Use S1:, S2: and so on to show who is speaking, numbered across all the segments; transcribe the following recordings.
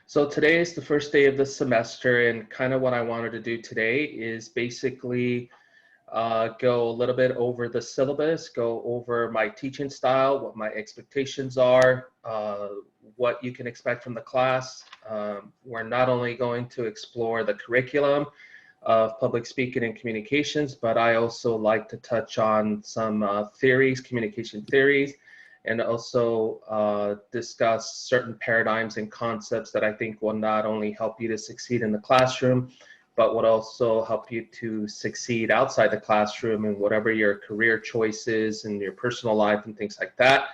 S1: So today is the first day of the semester, and kind of what I wanted to do today is basically go a little bit over the syllabus, go over my teaching style, what my expectations are, what you can expect from the class. We're not only going to explore the curriculum of public speaking and communications, but I also like to touch on some theories, communication theories, and also discuss certain paradigms and concepts that I think will not only help you to succeed in the classroom, but would also help you to succeed outside the classroom and whatever your career choices and your personal life and things like that.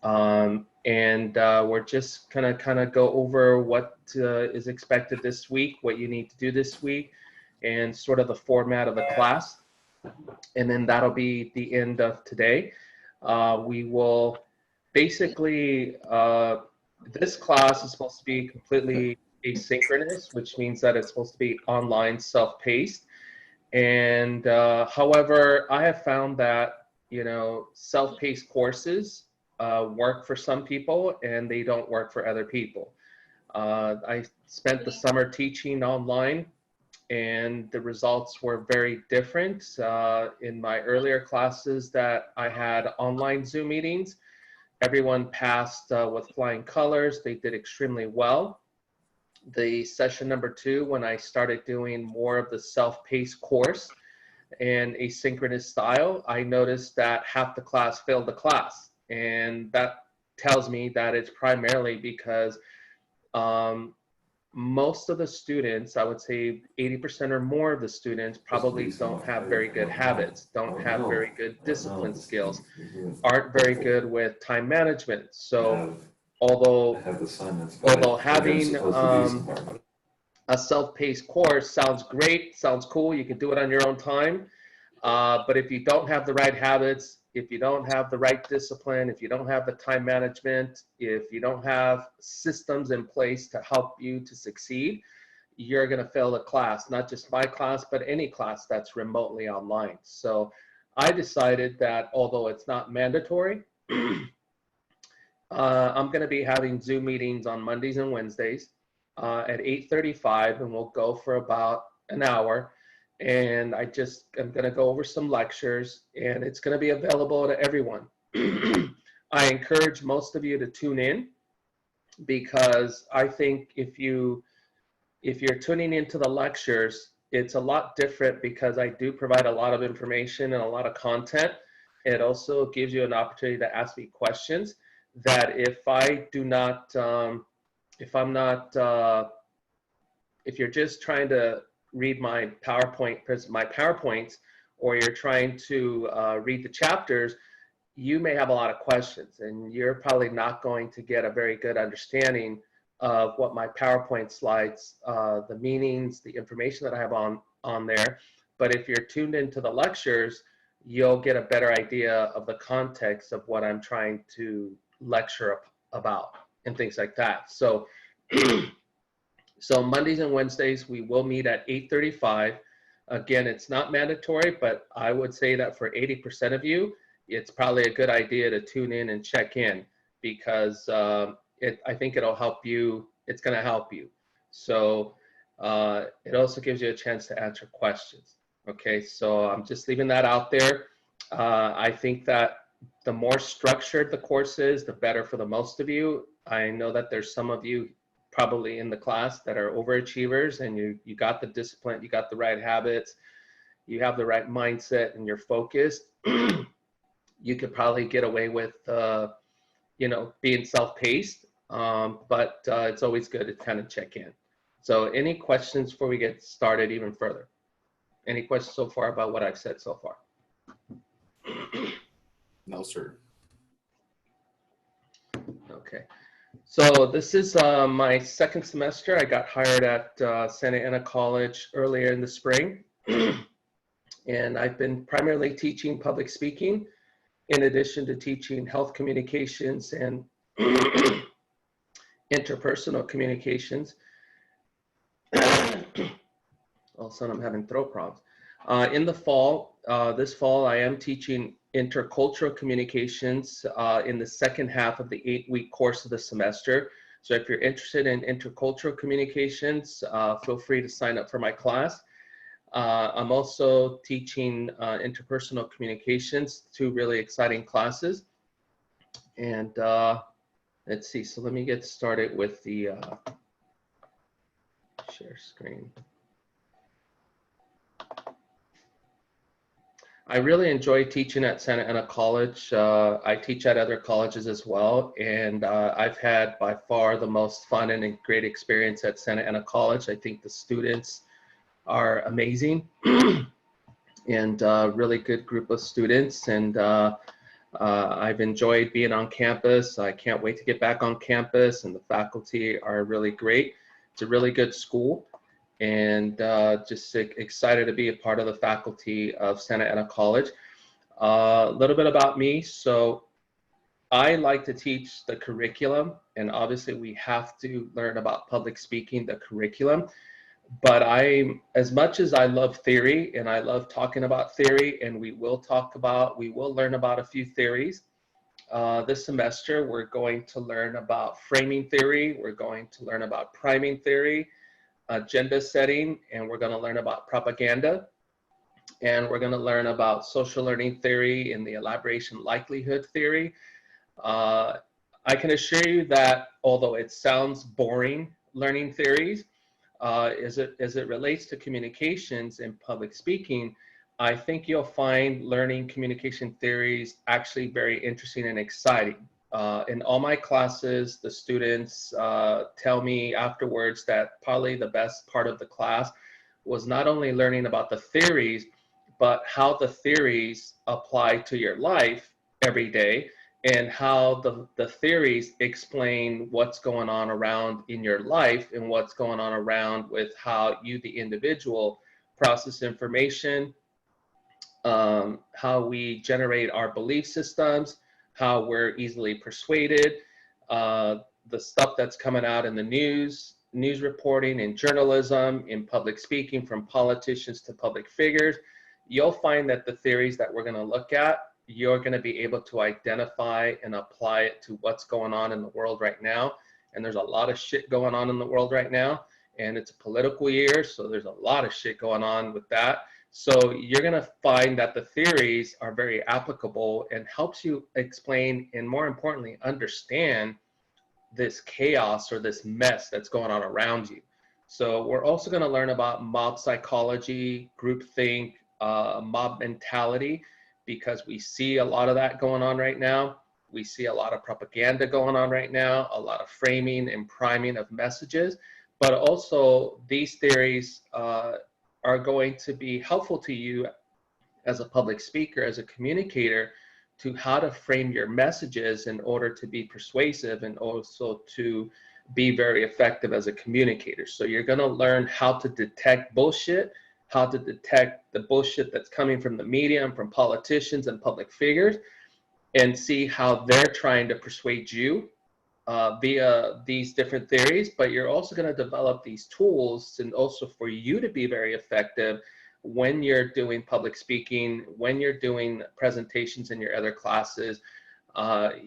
S1: We're just gonna kind of go over what is expected this week, what you need to do this week, and sort of the format of the class. And then that'll be the end of today. We will basically, this class is supposed to be completely asynchronous, which means that it's supposed to be online, self-paced. And however, I have found that, you know, self-paced courses work for some people and they don't work for other people. I spent the summer teaching online, and the results were very different. In my earlier classes that I had online Zoom meetings, everyone passed with flying colors. They did extremely well. The session number 2, when I started doing more of the self-paced course and asynchronous style, I noticed that half the class failed the class. And that tells me that it's primarily because most of the students, I would say 80% or more of the students, probably don't have very good habits, don't have very good discipline skills, aren't very good with time management. So although having a self-paced course sounds great, sounds cool, you can do it on your own time, but if you don't have the right habits, if you don't have the right discipline, if you don't have the time management, if you don't have systems in place to help you to succeed, you're going to fail the class, not just my class, but any class that's remotely online. So I decided that although it's not mandatory, I'm going to be having Zoom meetings on Mondays and Wednesdays at 8:35, and we'll go for about an hour. And I'm going to go over some lectures, and it's going to be available to everyone. I encourage most of you to tune in, because I think if you're tuning into the lectures, it's a lot different because I do provide a lot of information and a lot of content. It also gives you an opportunity to ask me questions that if you're just trying to read my PowerPoints, or you're trying to read the chapters, you may have a lot of questions, and you're probably not going to get a very good understanding of what my PowerPoint slides, the meanings, the information that I have on there. But if you're tuned into the lectures, you'll get a better idea of the context of what I'm trying to lecture about and things like that. So so Mondays and Wednesdays, we will meet at 8:35. Again, it's not mandatory, but I would say that for 80% of you, it's probably a good idea to tune in and check in, because I think it'll help you. It's going to help you. So it also gives you a chance to answer questions. Okay, so I'm just leaving that out there. I think that the more structured the course is, the better for the most of you. I know that there's some of you probably in the class that are overachievers, and you got the discipline, you got the right habits, you have the right mindset, and you're focused. You could probably get away with you know, being self-paced, but it's always good to kind of check in. So any questions before we get started even further? Any questions so far about what I've said so far?
S2: No, sir.
S1: Okay. So this is my second semester. I got hired at Santa Ana College earlier in the spring, and I've been primarily teaching public speaking, in addition to teaching health communications and interpersonal communications. All of a sudden I'm having throat problems. In the fall, this fall, I am teaching intercultural communications in the second half of the 8-week course of the semester. So if you're interested in intercultural communications, feel free to sign up for my class. I'm also teaching interpersonal communications, 2 really exciting classes. And let's see, so let me get started with the share screen. I really enjoy teaching at Santa Ana College. I teach at other colleges as well, and I've had by far the most fun and a great experience at Santa Ana College. I think the students are amazing and really good group of students, and I've enjoyed being on campus. I can't wait to get back on campus, and the faculty are really great. It's a really good school, and just excited to be a part of the faculty of Santa Ana College. A little bit about me. So I like to teach the curriculum, and obviously we have to learn about public speaking, the curriculum. But as much as I love theory and I love talking about theory, and we will learn about a few theories. This semester, we're going to learn about framing theory. We're going to learn about priming theory, agenda setting, and we're going to learn about propaganda. And we're going to learn about social learning theory and the elaboration likelihood theory. I can assure you that although it sounds boring, learning theories, as it relates to communications and public speaking, I think you'll find learning communication theories actually very interesting and exciting. In all my classes, the students tell me afterwards that probably the best part of the class was not only learning about the theories, but how the theories apply to your life every day, and how the theories explain what's going on around in your life and what's going on around with how you, the individual, process information, how we generate our belief systems, how we're easily persuaded, the stuff that's coming out in the news reporting, in journalism, in public speaking, from politicians to public figures. You'll find that the theories that we're going to look at, you're going to be able to identify and apply it to what's going on in the world right now. And there's a lot of shit going on in the world right now. And it's a political year, so there's a lot of shit going on with that. So you're going to find that the theories are very applicable and helps you explain, and more importantly, understand this chaos or this mess that's going on around you. So we're also going to learn about mob psychology, groupthink, mob mentality, because we see a lot of that going on right now. We see a lot of propaganda going on right now, a lot of framing and priming of messages, but also these theories are going to be helpful to you as a public speaker, as a communicator, to how to frame your messages in order to be persuasive and also to be very effective as a communicator. So you're going to learn how to detect bullshit, how to detect the bullshit that's coming from the media and from politicians and public figures, and see how they're trying to persuade you via these different theories. But you're also going to develop these tools, and also for you to be very effective when you're doing public speaking, when you're doing presentations in your other classes.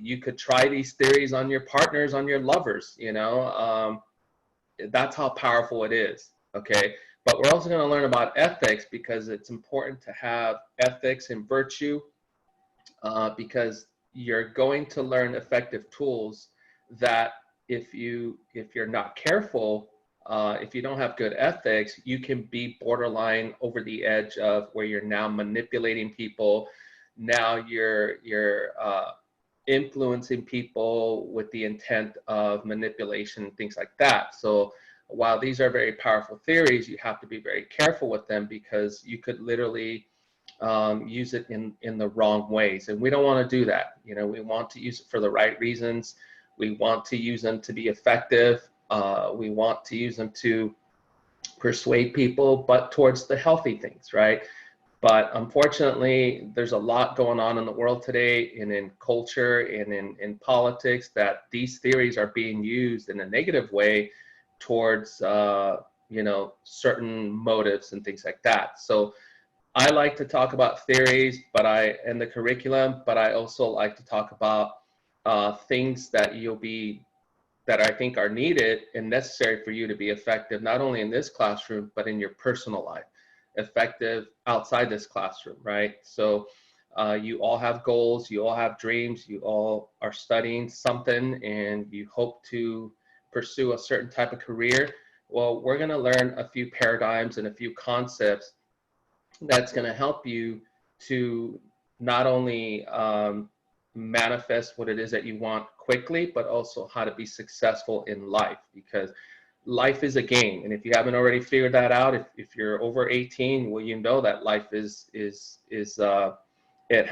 S1: You could try these theories on your partners, on your lovers, you know. That's how powerful it is, okay? But we're also going to learn about ethics, because it's important to have ethics and virtue, because you're going to learn effective tools that if you're not careful, if you don't have good ethics, you can be borderline over the edge of where you're now manipulating people. Now you're influencing people with the intent of manipulation and things like that. So while these are very powerful theories, you have to be very careful with them, because you could literally use it in the wrong ways. And we don't want to do that. You know, we want to use it for the right reasons. We want to use them to be effective. We want to use them to persuade people, but towards the healthy things, right? But unfortunately, there's a lot going on in the world today, and in culture and in politics, that these theories are being used in a negative way towards, you know, certain motives and things like that. So I like to talk about theories, and the curriculum, but I also like to talk about things that that I think are needed and necessary for you to be effective, not only in this classroom, but in your personal life, effective outside this classroom, right? So you all have goals, you all have dreams, you all are studying something and you hope to pursue a certain type of career. Well, we're going to learn a few paradigms and a few concepts that's going to help you to not only manifest what it is that you want quickly, but also how to be successful in life, because life is a game. And if you haven't already figured that out, if you're over 18, well, you know that life it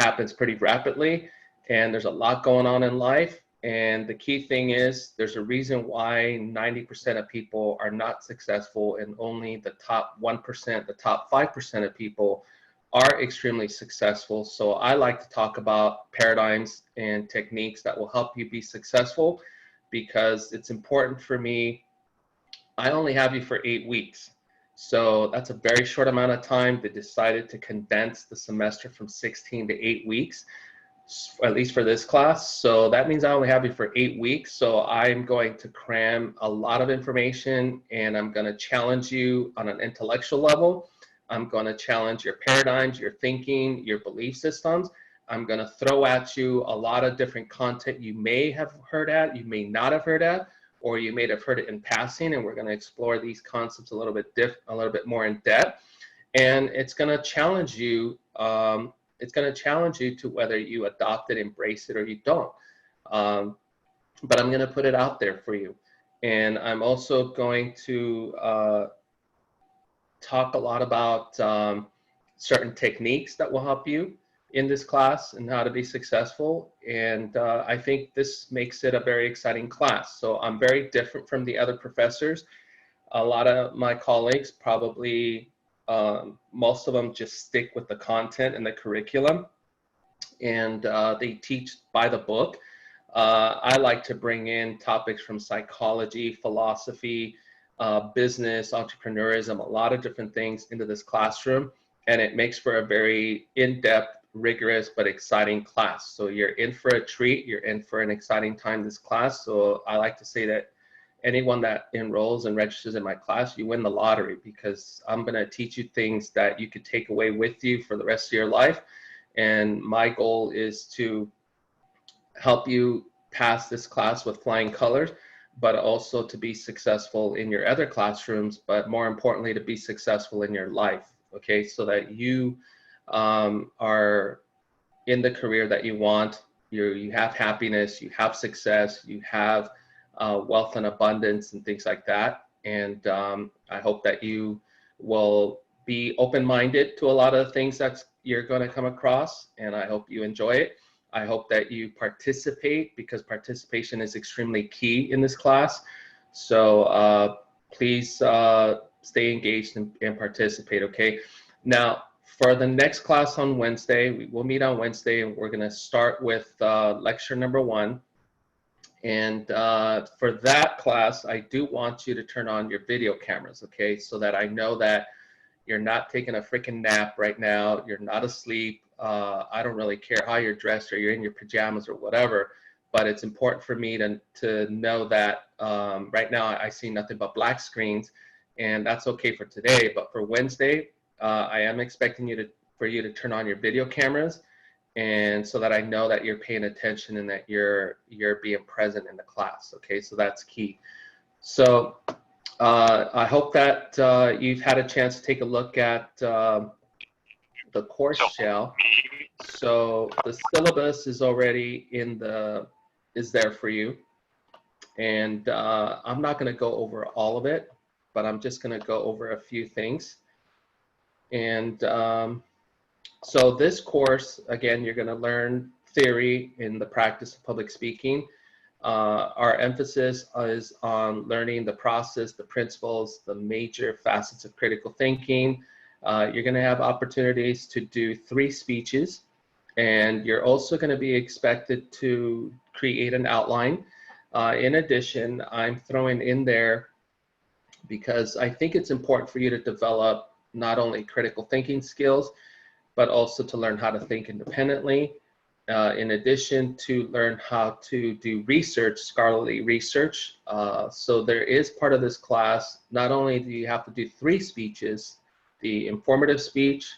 S1: happens pretty rapidly, and there's a lot going on in life. And the key thing is there's a reason why 90% of people are not successful, and only the top 1%, the top 5% of people are extremely successful. So I like to talk about paradigms and techniques that will help you be successful, because it's important for me. I only have you for 8 weeks. So that's a very short amount of time. They decided to condense the semester from 16 to 8 weeks, at least for this class. So that means I only have you for 8 weeks. So I'm going to cram a lot of information, and I'm going to challenge you on an intellectual level. I'm going to challenge your paradigms, your thinking, your belief systems. I'm going to throw at you a lot of different content you may have heard at, you may not have heard at, or you may have heard it in passing, and we're going to explore these concepts a little bit more in depth. And it's going to challenge you. It's going to challenge you to whether you adopt it, embrace it, or you don't. But I'm going to put it out there for you. And I'm also going to talk a lot about certain techniques that will help you in this class and how to be successful. And I think this makes it a very exciting class. So I'm very different from the other professors. A lot of my colleagues, probably most of them, just stick with the content and the curriculum, and they teach by the book. I like to bring in topics from psychology, philosophy, business, entrepreneurism, a lot of different things into this classroom, and it makes for a very in-depth, rigorous, but exciting class. So you're in for a treat, you're in for an exciting time this class. So I like to say that anyone that enrolls and registers in my class, you win the lottery, because I'm going to teach you things that you could take away with you for the rest of your life. And my goal is to help you pass this class with flying colors, but also to be successful in your other classrooms, but more importantly, to be successful in your life, okay? So that you are in the career that you want, you have happiness, you have success, you have wealth and abundance and things like that. And I hope that you will be open-minded to a lot of the things that you're going to come across, and I hope you enjoy it. I hope that you participate, because participation is extremely key in this class. So please stay engaged and participate, okay? Now, for the next class on Wednesday, we will meet on Wednesday, and we're going to start with lecture number 1. And for that class, I do want you to turn on your video cameras, okay? So that I know that you're not taking a freaking nap right now, you're not asleep. I don't really care how you're dressed, or you're in your pajamas or whatever, but it's important for me to know that right now I see nothing but black screens, and that's okay for today. But for Wednesday, I am expecting for you to turn on your video cameras, and so that I know that you're paying attention and that you're being present in the class, okay? So that's key. So I hope that you've had a chance to take a look at the course shell. So the syllabus is already is there for you, and I'm not going to go over all of it, but I'm just going to go over a few things. And so this course, again, you're going to learn theory in the practice of public speaking. Our emphasis is on learning the process, the principles, the major facets of critical thinking. You're going to have opportunities to do 3 speeches, and you're also going to be expected to create an outline. In addition, I'm throwing in there, because I think it's important for you to develop not only critical thinking skills, but also to learn how to think independently. in addition to learn how to do research, scholarly research. So there is part of this class, not only do you have to do 3 speeches, the informative speech,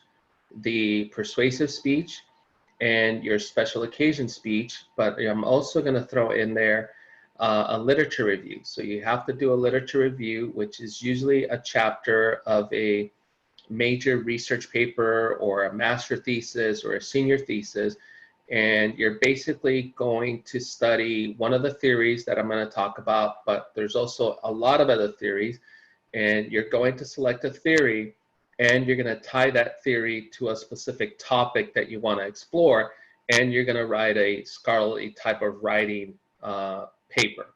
S1: the persuasive speech, and your special occasion speech, but I'm also going to throw in there a literature review. So you have to do a literature review, which is usually a chapter of a major research paper or a master thesis or a senior thesis. And you're basically going to study one of the theories that I'm going to talk about, but there's also a lot of other theories. And you're going to select a theory, and you're going to tie that theory to a specific topic that you want to explore, and you're going to write a scholarly type of writing paper.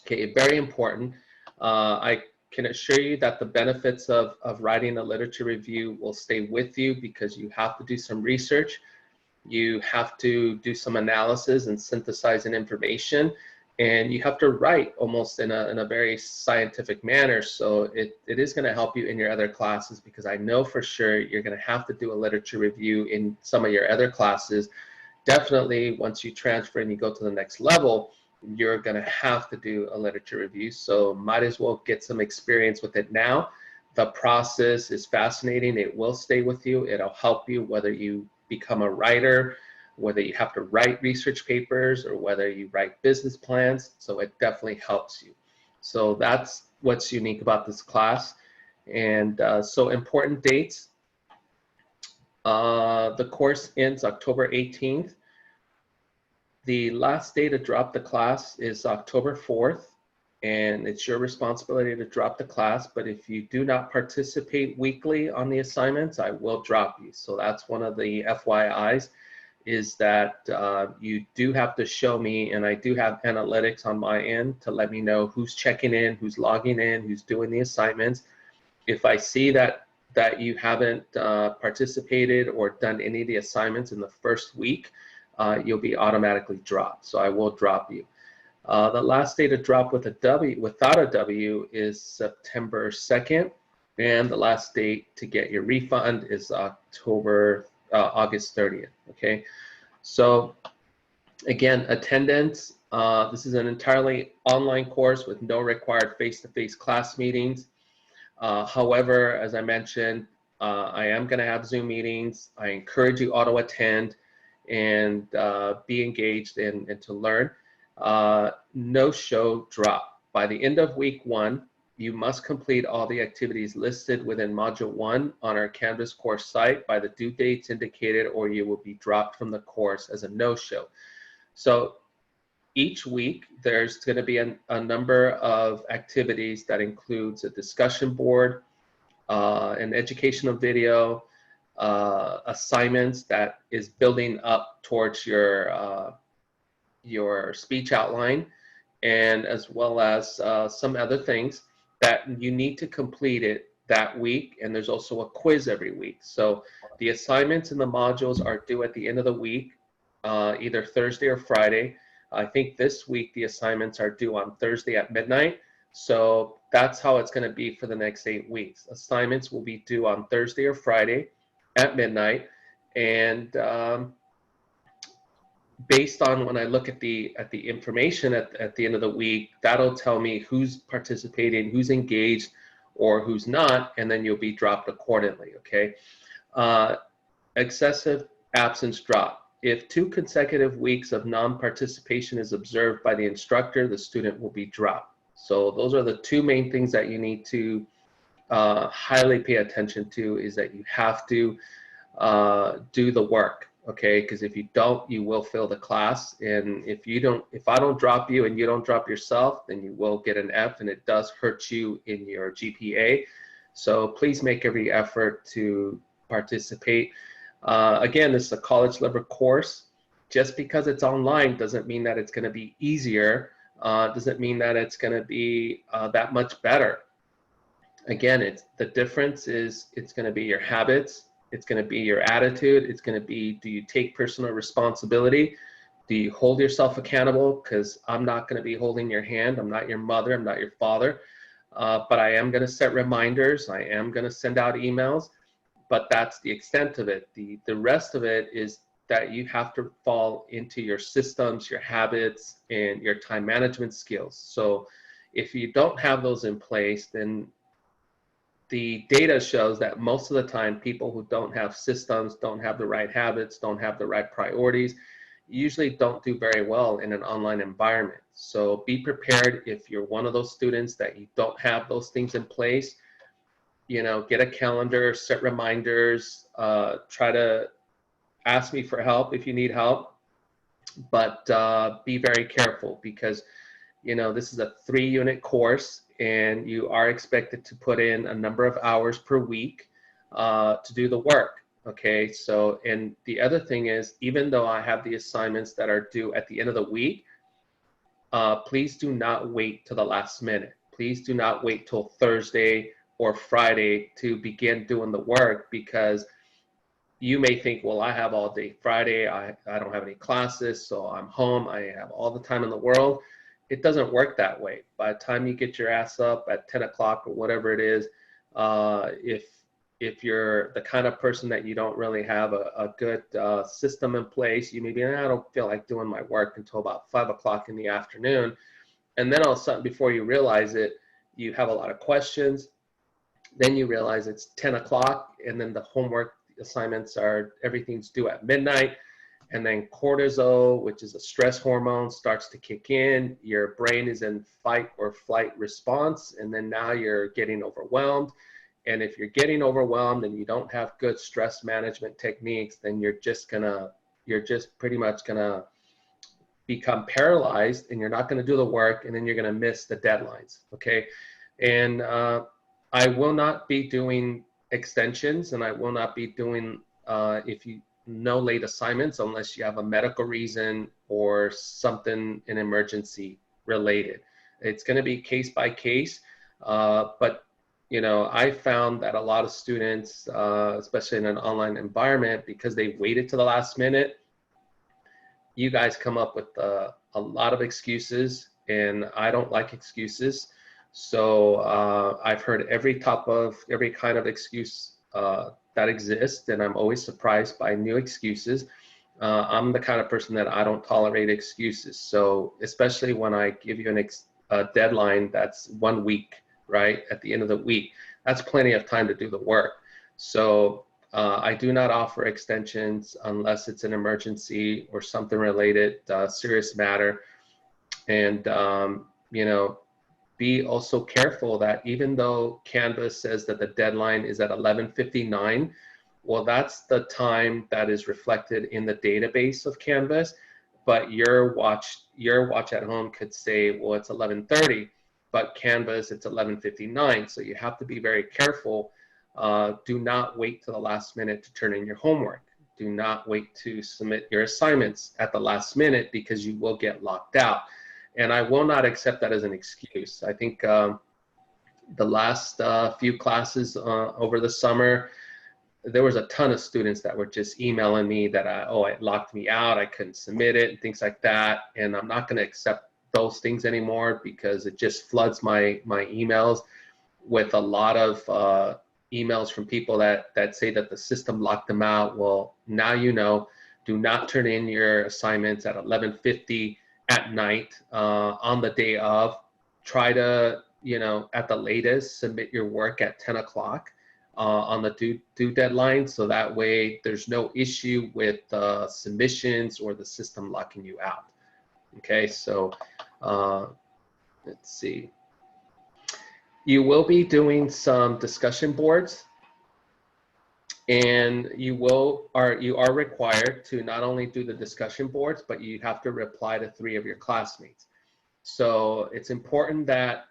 S1: Okay, very important. I can assure you that the benefits of writing a literature review will stay with you, because you have to do some research. You have to do some analysis and synthesizing information, and you have to write almost in a very scientific manner. So it is going to help you in your other classes, because I know for sure you're going to have to do a literature review in some of your other classes. Definitely once you transfer and you go to the next level, you're going to have to do a literature review. So might as well get some experience with it now. The process is fascinating. It will stay with you. It'll help you whether you become a writer, whether you have to write research papers, or whether you write business plans. So it definitely helps you. So that's what's unique about this class. And so important dates. The course ends October 18th. The last day to drop the class is October 4th, and it's your responsibility to drop the class. But if you do not participate weekly on the assignments, I will drop you. So that's one of the FYIs, is that you do have to show me, and I do have analytics on my end to let me know who's checking in, who's logging in, who's doing the assignments. If I see that you haven't participated or done any of the assignments in the first week, you'll be automatically dropped. So I will drop you. The last day to drop with a W, without a W, is September 2nd, and the last date to get your refund is August 30th. Okay, so again, attendance. This is an entirely online course with no required face-to-face class meetings. However, as I mentioned, I am going to have Zoom meetings. I encourage you auto attend and be engaged and to learn. No show drop. By the end of week 1, you must complete all the activities listed within module 1 on our Canvas course site by the due dates indicated, or you will be dropped from the course as a no-show. So each week there's going to be a number of activities that includes a discussion board, an educational video, assignments that is building up towards your speech outline, and as well as some other things that you need to complete it that week. And there's also a quiz every week. So the assignments and the modules are due at the end of the week, either Thursday or Friday. I think this week the assignments are due on Thursday at midnight. So that's how it's going to be for the next 8 weeks. Assignments will be due on Thursday or Friday at midnight, and based on when I look at the information at the end of the week, that'll tell me who's participating, who's engaged, or who's not, and then you'll be dropped accordingly. Okay. Excessive absence drop. If 2 consecutive weeks of non-participation is observed by the instructor, the student will be dropped. So those are the 2 main things that you need to highly pay attention to, is that you have to do the work. Okay, because if you don't, you will fail the class. And if I don't drop you and you don't drop yourself, then you will get an F, and it does hurt you in your GPA. So please make every effort to participate. Again, this is a college level course. Just because it's online doesn't mean that it's going to be easier. Doesn't mean that it's going to be that much better. Again, the difference is it's going to be your habits. It's going to be your attitude. It's going to be, do you take personal responsibility? Do you hold yourself accountable? Because I'm not going to be holding your hand. I'm not your mother. I'm not your father. But I am going to set reminders. I am going to send out emails. But that's the extent of it. The rest of it is that you have to fall into your systems, your habits, and your time management skills. So if you don't have those in place, then the data shows that most of the time people who don't have systems, don't have the right habits, don't have the right priorities, usually don't do very well in an online environment. So be prepared if you're one of those students that you don't have those things in place. You know, get a calendar, set reminders, try to ask me for help if you need help, but be very careful because, you know, this is a 3-unit course and you are expected to put in a number of hours per week to do the work. Okay, so, and the other thing is, even though I have the assignments that are due at the end of the week, please do not wait till the last minute. Please do not wait till Thursday or Friday to begin doing the work, because you may think, well, I have all day Friday, I don't have any classes, so I'm home, I have all the time in the world. It doesn't work that way. By the time you get your ass up at 10 o'clock or whatever it is, if you're the kind of person that you don't really have a good system in place, you may be, I don't feel like doing my work until about 5 o'clock in the afternoon. And then all of a sudden, before you realize it, you have a lot of questions. Then you realize it's 10 o'clock, and then the homework assignments are, everything's due at midnight. And then cortisol, which is a stress hormone, starts to kick in. Your brain is in fight or flight response. And then now you're getting overwhelmed. And if you're getting overwhelmed and you don't have good stress management techniques, then you're just pretty much gonna become paralyzed, and you're not gonna do the work, and then you're gonna miss the deadlines, okay? And I will not be doing extensions, and I will not be doing, no late assignments unless you have a medical reason or something, an emergency related. It's gonna be case by case, but you know, I found that a lot of students, especially in an online environment, because they waited to the last minute, you guys come up with a lot of excuses, and I don't like excuses. So I've heard every kind of excuse that exists, and I'm always surprised by new excuses. I'm the kind of person that I don't tolerate excuses. So especially when I give you a deadline that's 1 week, right, at the end of the week, that's plenty of time to do the work. So I do not offer extensions unless it's an emergency or something related, serious matter. And you know, be also careful that even though Canvas says that the deadline is at 11:59, well, that's the time that is reflected in the database of Canvas, but your watch at home could say, well, it's 11:30. But Canvas, it's 11:59. So you have to be very careful. Do not wait to the last minute to turn in your homework. Do not wait to submit your assignments at the last minute, because you will get locked out. And I will not accept that as an excuse. I think the last few classes over the summer, there was a ton of students that were just emailing me that, it locked me out, I couldn't submit it, and things like that. And I'm not going to accept those things anymore, because it just floods my emails with a lot of emails from people that say that the system locked them out. Well, now you know. Do not turn in your assignments at 11:50 at night on the day of. Try to, you know, at the latest, submit your work at 10 o'clock on the due deadline, so that way there's no issue with submissions or the system locking you out. Okay, so let's see. You will be doing some discussion boards, and you are required to not only do the discussion boards, but you have to reply to 3 of your classmates. So it's important that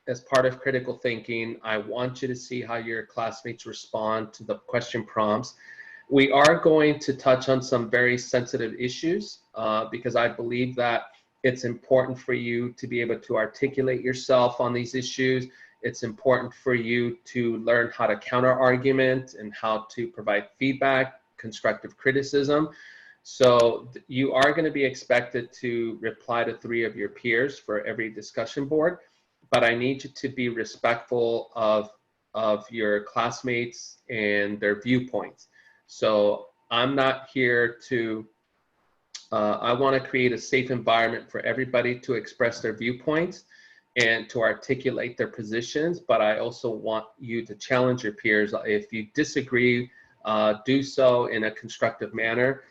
S1: as part of critical thinking, I want you to see how your classmates respond to the question prompts. We are going to touch on some very sensitive issues because I believe that it's important for you to be able to articulate yourself on these issues. It's important for you to learn how to counter argument and how to provide feedback, constructive criticism. So you are going to be expected to reply to 3 of your peers for every discussion board, but I need you to be respectful of your classmates and their viewpoints. So I'm not here to, I want to create a safe environment for everybody to express their viewpoints and to articulate their positions, but I also want you to challenge your peers. If you disagree, do so in a constructive manner.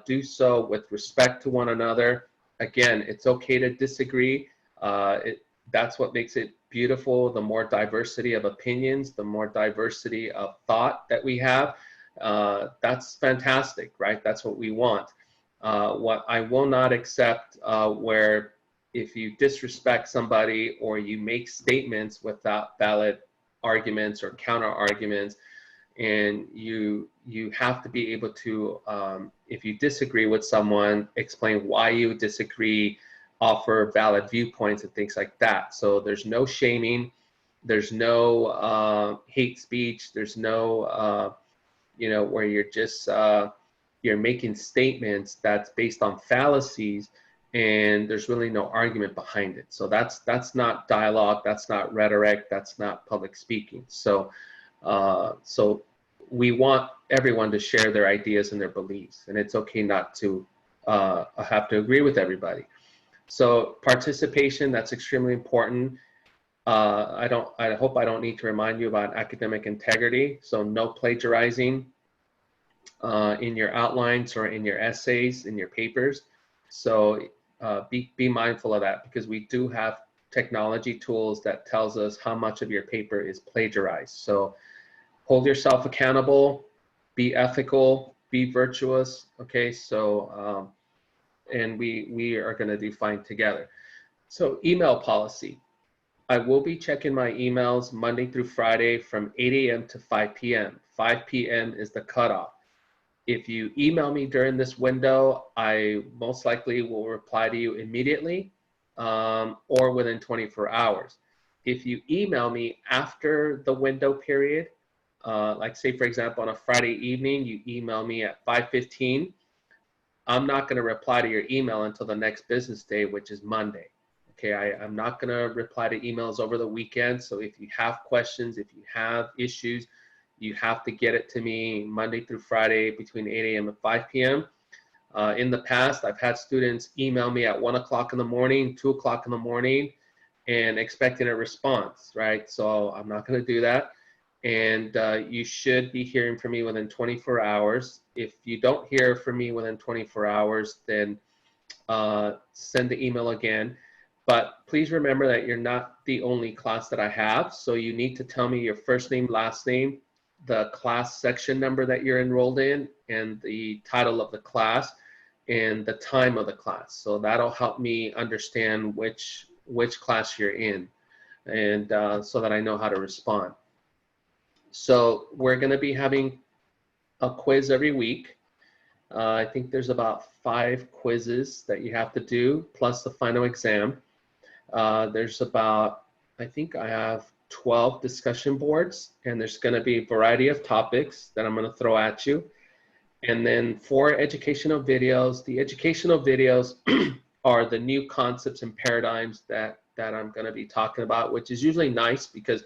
S1: Do so with respect to one another. Again, it's okay to disagree. That's what makes it beautiful. The more diversity of opinions, the more diversity of thought that we have, that's fantastic, right? That's what we want. What I will not accept where if you disrespect somebody or you make statements without valid arguments or counter arguments, and you have to be able to, if you disagree with someone, explain why you disagree, offer valid viewpoints and things like that. So there's no shaming, there's no hate speech, there's no you know, where you're just you're making statements that's based on fallacies and there's really no argument behind it. So that's not dialogue, that's not rhetoric, that's not public speaking. So so we want everyone to share their ideas and their beliefs, and it's okay not to have to agree with everybody. So participation, that's extremely important. I hope I don't need to remind you about academic integrity. So no plagiarizing in your outlines or in your essays, in your papers. So be mindful of that, because we do have technology tools that tells us how much of your paper is plagiarized. So hold yourself accountable, be ethical, be virtuous. Okay, so and we are going to do fine together. So email policy. I will be checking my emails Monday through Friday from 8 a.m. to 5 p.m. 5 p.m. is the cutoff. If you email me during this window, I most likely will reply to you immediately or within 24 hours. If you email me after the window period, like say for example on a Friday evening, you email me at 5:15, I'm not going to reply to your email until the next business day, which is Monday. Okay, I'm not going to reply to emails over the weekend. So if you have questions, if you have issues, you have to get it to me Monday through Friday between 8 a.m. and 5 p.m. In the past, I've had students email me at 1 o'clock in the morning, 2 o'clock in the morning, and expecting a response, right? So I'm not going to do that. And you should be hearing from me within 24 hours. If you don't hear from me within 24 hours, then send the email again. But please remember that you're not the only class that I have. So you need to tell me your first name, last name, the class section number that you're enrolled in, and the title of the class, and the time of the class. So that'll help me understand which class you're in, and so that I know how to respond. So we're going to be having a quiz every week. I think there's about 5 quizzes that you have to do, plus the final exam. There's about, I think I have 12 discussion boards, and there's going to be a variety of topics that I'm going to throw at you. And then 4 educational videos. The educational videos are the new concepts and paradigms that I'm going to be talking about, which is usually nice because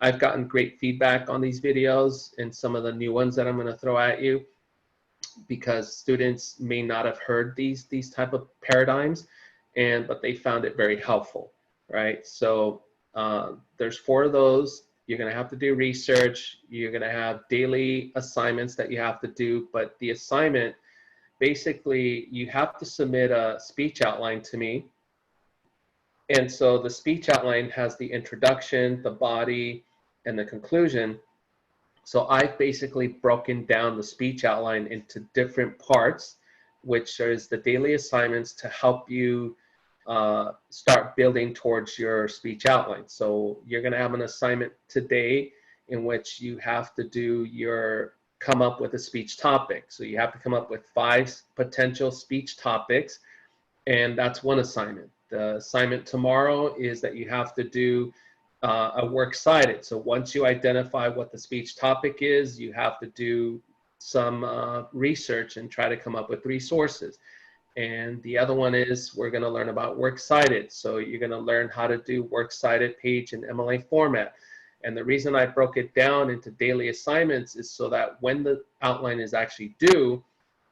S1: I've gotten great feedback on these videos and some of the new ones that I'm going to throw at you, because students may not have heard these type of paradigms, but they found it very helpful, right? So there's 4 of those. You're going to have to do research. You're going to have daily assignments that you have to do, but the assignment, basically, you have to submit a speech outline to me. And so the speech outline has the introduction, the body, and the conclusion. So I've basically broken down the speech outline into different parts, which is the daily assignments to help you start building towards your speech outline. So you're going to have an assignment today in which you have to come up with a speech topic. So you have to come up with 5 potential speech topics, and that's one assignment. The assignment tomorrow is that you have to do a works cited. So once you identify what the speech topic is, you have to do some research and try to come up with 3 sources. And the other one is we're going to learn about works cited. So you're going to learn how to do works cited page in MLA format. And the reason I broke it down into daily assignments is so that when the outline is actually due,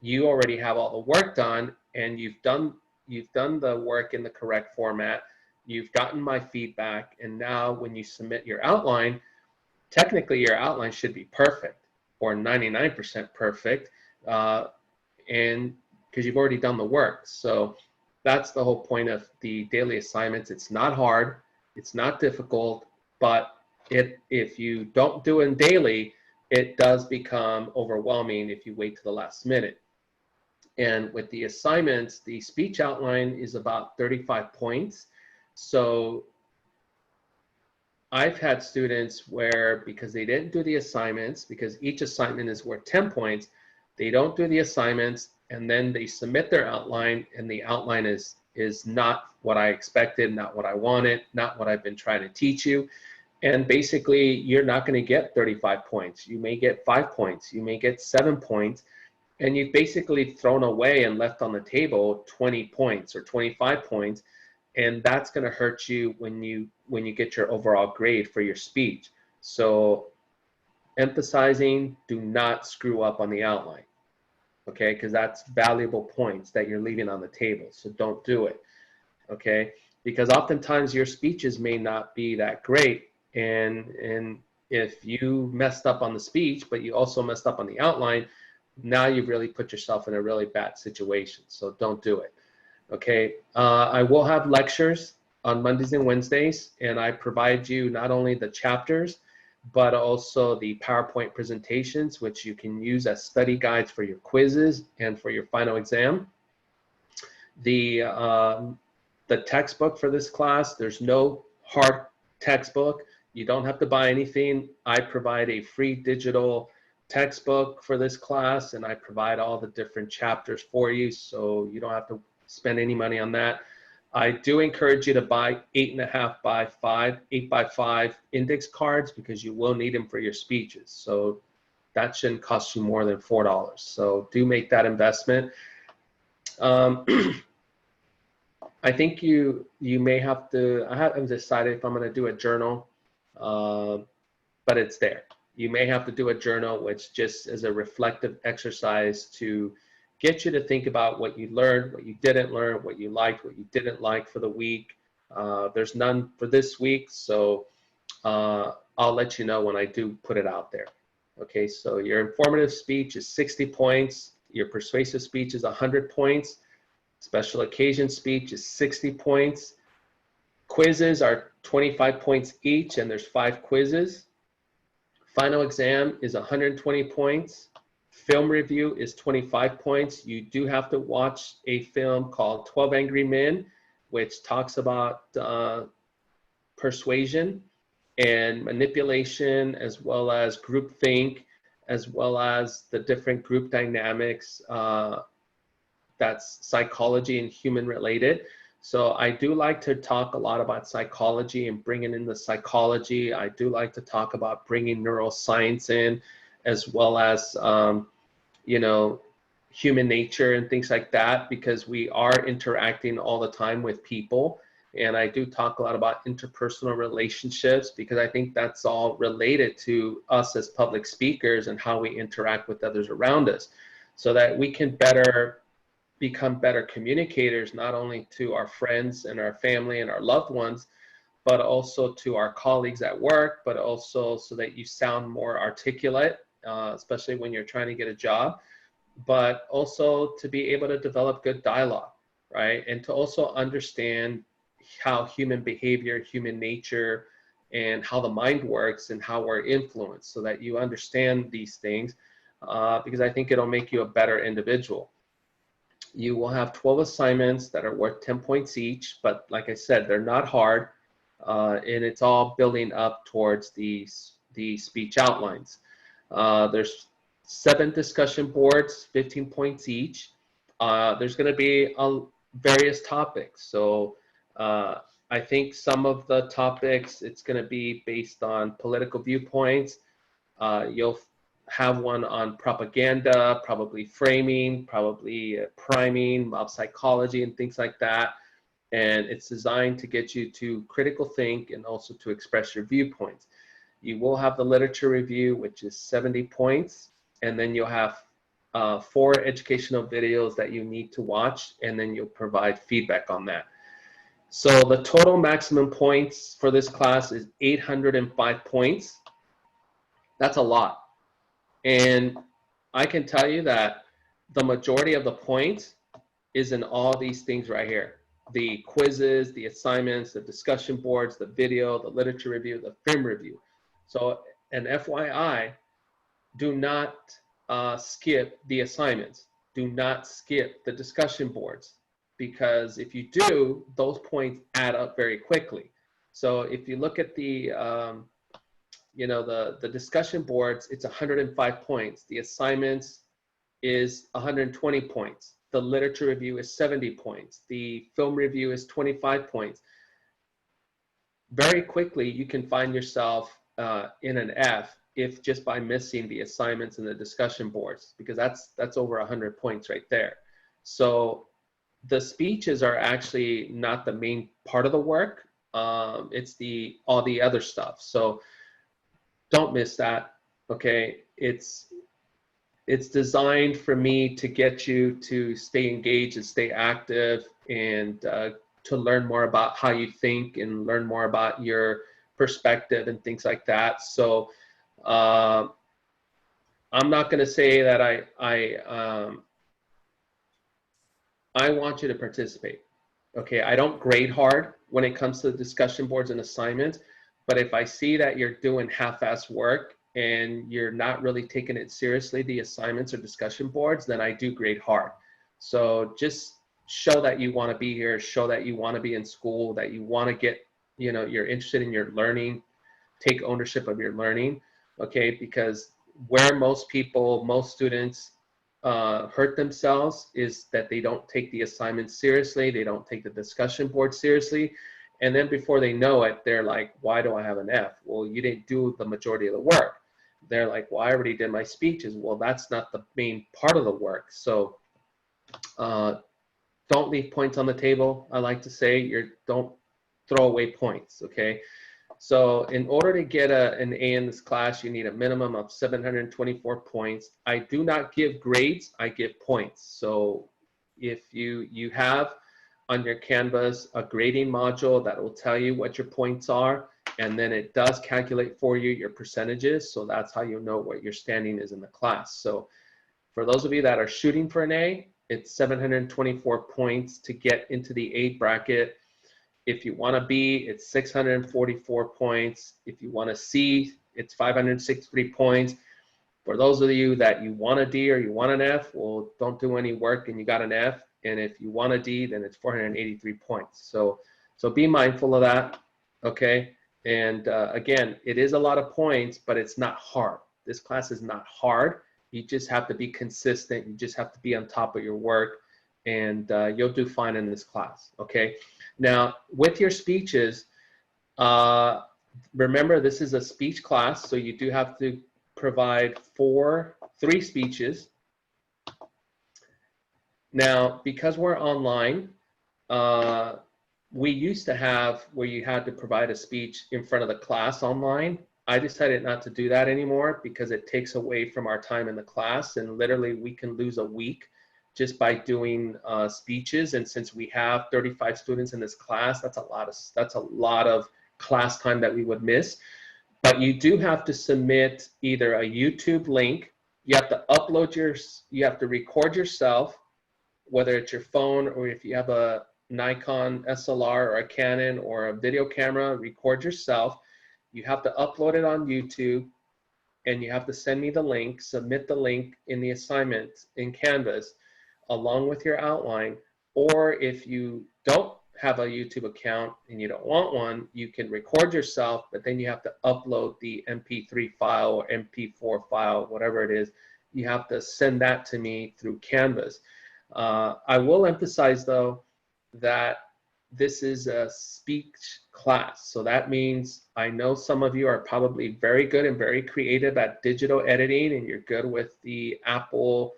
S1: you already have all the work done, and you've done the work in the correct format. You've gotten my feedback, and now when you submit your outline, technically your outline should be perfect or 99% perfect, and because you've already done the work. So that's the whole point of the daily assignments. It's not hard, it's not difficult, but if you don't do it daily, it does become overwhelming if you wait to the last minute. And with the assignments, the speech outline is about 35 points. So I've had students where, because they didn't do the assignments, because each assignment is worth 10 points, they don't do the assignments, and then they submit their outline, and the outline is not what I expected, not what I wanted, not what I've been trying to teach you. And basically, you're not going to get 35 points. You may get 5 points. You may get 7 points. And you've basically thrown away and left on the table 20 points or 25 points. And that's going to hurt you when you get your overall grade for your speech. So emphasizing, do not screw up on the outline, okay? Because that's valuable points that you're leaving on the table. So don't do it, okay? Because oftentimes your speeches may not be that great. And if you messed up on the speech, but you also messed up on the outline, now you've really put yourself in a really bad situation. So don't do it. Okay. I will have lectures on Mondays and Wednesdays, and I provide you not only the chapters, but also the PowerPoint presentations, which you can use as study guides for your quizzes and for your final exam. The textbook for this class, there's no hard textbook. You don't have to buy anything. I provide a free digital textbook for this class, and I provide all the different chapters for you, so you don't have to spend any money on that. I do encourage you to buy 8.5 by 5, 8 by 5 index cards, because you will need them for your speeches. So that shouldn't cost you more than $4. So do make that investment. I think you may have to, I haven't decided if I'm going to do a journal, but it's there. You may have to do a journal, which just is a reflective exercise to get you to think about what you learned, what you didn't learn, what you liked, what you didn't like for the week. There's none for this week, so I'll let you know when I do put it out there. Okay, so your informative speech is 60 points. Your persuasive speech is 100 points. Special occasion speech is 60 points. Quizzes are 25 points each, and there's 5 quizzes. Final exam is 120 points. Film review is 25 points. You do have to watch a film called 12 Angry Men, which talks about persuasion and manipulation, as well as groupthink, as well as the different group dynamics. That's psychology and human related. So I do like to talk a lot about psychology and bringing in the psychology. I do like to talk about bringing neuroscience in, as well as, you know, human nature and things like that, because we are interacting all the time with people. And I do talk a lot about interpersonal relationships, because I think that's all related to us as public speakers and how we interact with others around us, so that we can become better communicators, not only to our friends and our family and our loved ones, but also to our colleagues at work, but also so that you sound more articulate, especially when you're trying to get a job, but also to be able to develop good dialogue, right? And to also understand how human behavior, human nature, and how the mind works and how we're influenced, so that you understand these things, because I think it'll make you a better individual. You will have 12 assignments that are worth 10 points each, but like I said, they're not hard, and it's all building up towards the speech outlines. There's 7 discussion boards, 15 points each. There's going to be various topics. So I think some of the topics, it's going to be based on political viewpoints. You'll have one on propaganda, probably framing, probably priming, mob psychology, and things like that. And it's designed to get you to critical think and also to express your viewpoints. You will have the literature review, which is 70 points, and then you'll have 4 educational videos that you need to watch, and then you'll provide feedback on that. So the total maximum points for this class is 805 points. That's a lot. And I can tell you that the majority of the points is in all these things right here. The quizzes, the assignments, the discussion boards, the video, the literature review, the film review. So an FYI, do not skip the assignments. Do not skip the discussion boards, because if you do, those points add up very quickly. So if you look at the the discussion boards, it's 105 points. The assignments is 120 points. The literature review is 70 points. The film review is 25 points. Very quickly, you can find yourself in an F if just by missing the assignments and the discussion boards, because that's over 100 points right there. So the speeches are actually not the main part of the work. It's all the other stuff. So don't miss that. Okay, it's designed for me to get you to stay engaged and stay active, and to learn more about how you think and learn more about your perspective and things like that. So I'm not going to say that I want you to participate. Okay, I don't grade hard when it comes to the discussion boards and assignments, but if I see that you're doing half-assed work and you're not really taking it seriously, the assignments or discussion boards, then I do grade hard. So just show that you want to be here, show that you want to be in school, that you want to get, you're interested in your learning, take ownership of your learning, okay? Because where most students hurt themselves is that they don't take the assignments seriously, they don't take the discussion board seriously, and then before they know it, they're like, why do I have an F? Well, you didn't do the majority of the work. They're like, well, I already did my speeches. Well, that's not the main part of the work. So don't leave points on the table. I like to say, don't throw away points, okay? So in order to get an A in this class, you need a minimum of 724 points. I do not give grades, I give points. So if you have on your Canvas a grading module that will tell you what your points are, and then it does calculate for you your percentages. So that's how you know what your standing is in the class. So for those of you that are shooting for an A, it's 724 points to get into the A bracket. If you want a B, it's 644 points. If you want a C, it's 563 points. For those of you that you want a D or you want an F, well, don't do any work and you got an F. And if you want a D, then it's 483 points. So be mindful of that, okay? And again, it is a lot of points, but it's not hard. This class is not hard. You just have to be consistent. You just have to be on top of your work, and you'll do fine in this class, okay? Now, with your speeches, remember this is a speech class, so you do have to provide 3 speeches. Now, because we're online, we used to have where you had to provide a speech in front of the class online. I decided not to do that anymore because it takes away from our time in the class, and literally we can lose a week just by doing speeches. And since we have 35 students in this class, that's a lot of class time that we would miss. But you do have to submit either a YouTube link, you have to you have to record yourself, whether it's your phone or if you have a Nikon SLR or a Canon or a video camera, record yourself. You have to upload it on YouTube, and you have to send me the link, submit the link in the assignment in Canvas along with your outline. Or if you don't have a YouTube account and you don't want one, you can record yourself, but then you have to upload the MP3 file or MP4 file, whatever it is. You have to send that to me through Canvas. I will emphasize though that this is a speech class. So that means I know some of you are probably very good and very creative at digital editing, and you're good with the Apple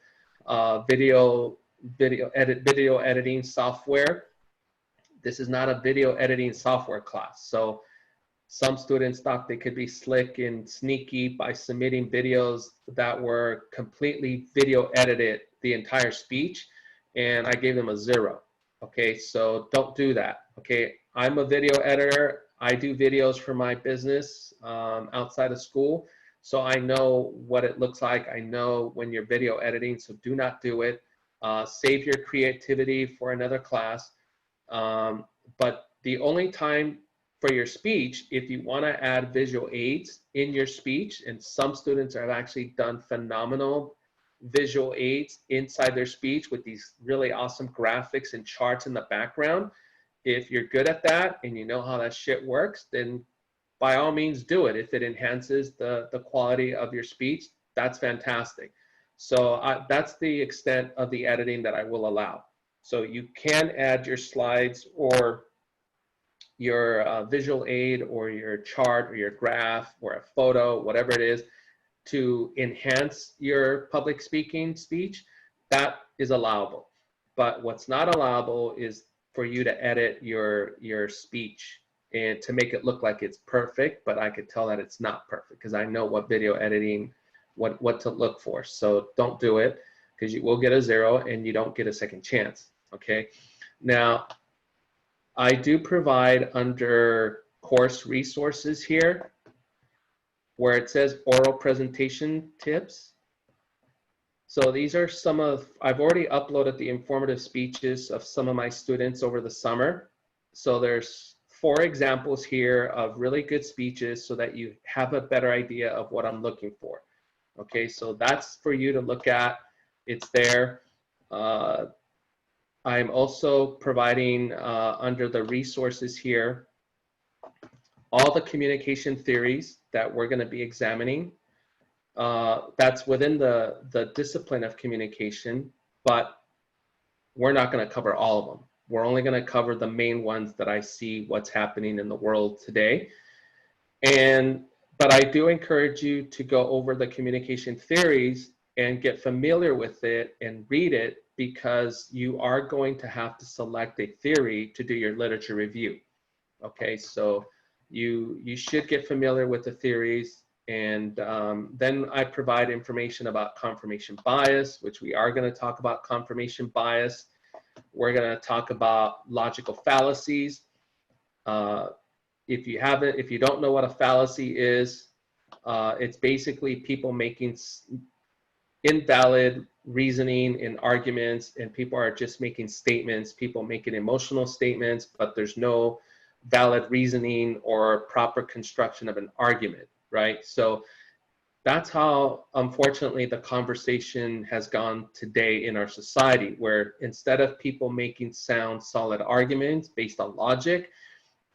S1: video editing software. This is not a video editing software class. So Some students thought they could be slick and sneaky by submitting videos that were completely video edited the entire speech, and I gave them a 0. Okay, so don't do that. Okay, I'm a video editor. I do videos for my business outside of school, so I know what it looks like. I know when you're video editing, so do not do it. Save your creativity for another class. But the only time for your speech, if you want to add visual aids in your speech, and some students have actually done phenomenal visual aids inside their speech with these really awesome graphics and charts in the background. If you're good at that and you know how that shit works, then by all means do it. If it enhances the quality of your speech, that's fantastic. So that's the extent of the editing that I will allow. So you can add your slides or your visual aid or your chart or your graph or a photo, whatever it is, to enhance your public speaking speech. That is allowable. But what's not allowable is for you to edit your speech and to make it look like it's perfect, but I could tell that it's not perfect because I know what video editing, what to look for. So don't do it, because you will get a 0 and you don't get a second chance. Okay. Now, I do provide under course resources here where it says oral presentation tips. So these are some of, I've already uploaded the informative speeches of some of my students over the summer. So there's 4 examples here of really good speeches so that you have a better idea of what I'm looking for. Okay, so that's for you to look at. It's there. I'm also providing under the resources here all the communication theories that we're going to be examining. That's within the discipline of communication, but we're not going to cover all of them. We're only going to cover the main ones that I see what's happening in the world today. But I do encourage you to go over the communication theories and get familiar with it and read it, because you are going to have to select a theory to do your literature review. Okay, so you should get familiar with the theories, and then I provide information about confirmation bias, which we are going to talk about confirmation bias. We're going to talk about logical fallacies. If you don't know what a fallacy is, it's basically people making invalid reasoning and arguments, and people are just making statements, people making emotional statements, but there's no valid reasoning or proper construction of an argument, right? So that's how, unfortunately, the conversation has gone today in our society, where instead of people making sound, solid arguments based on logic,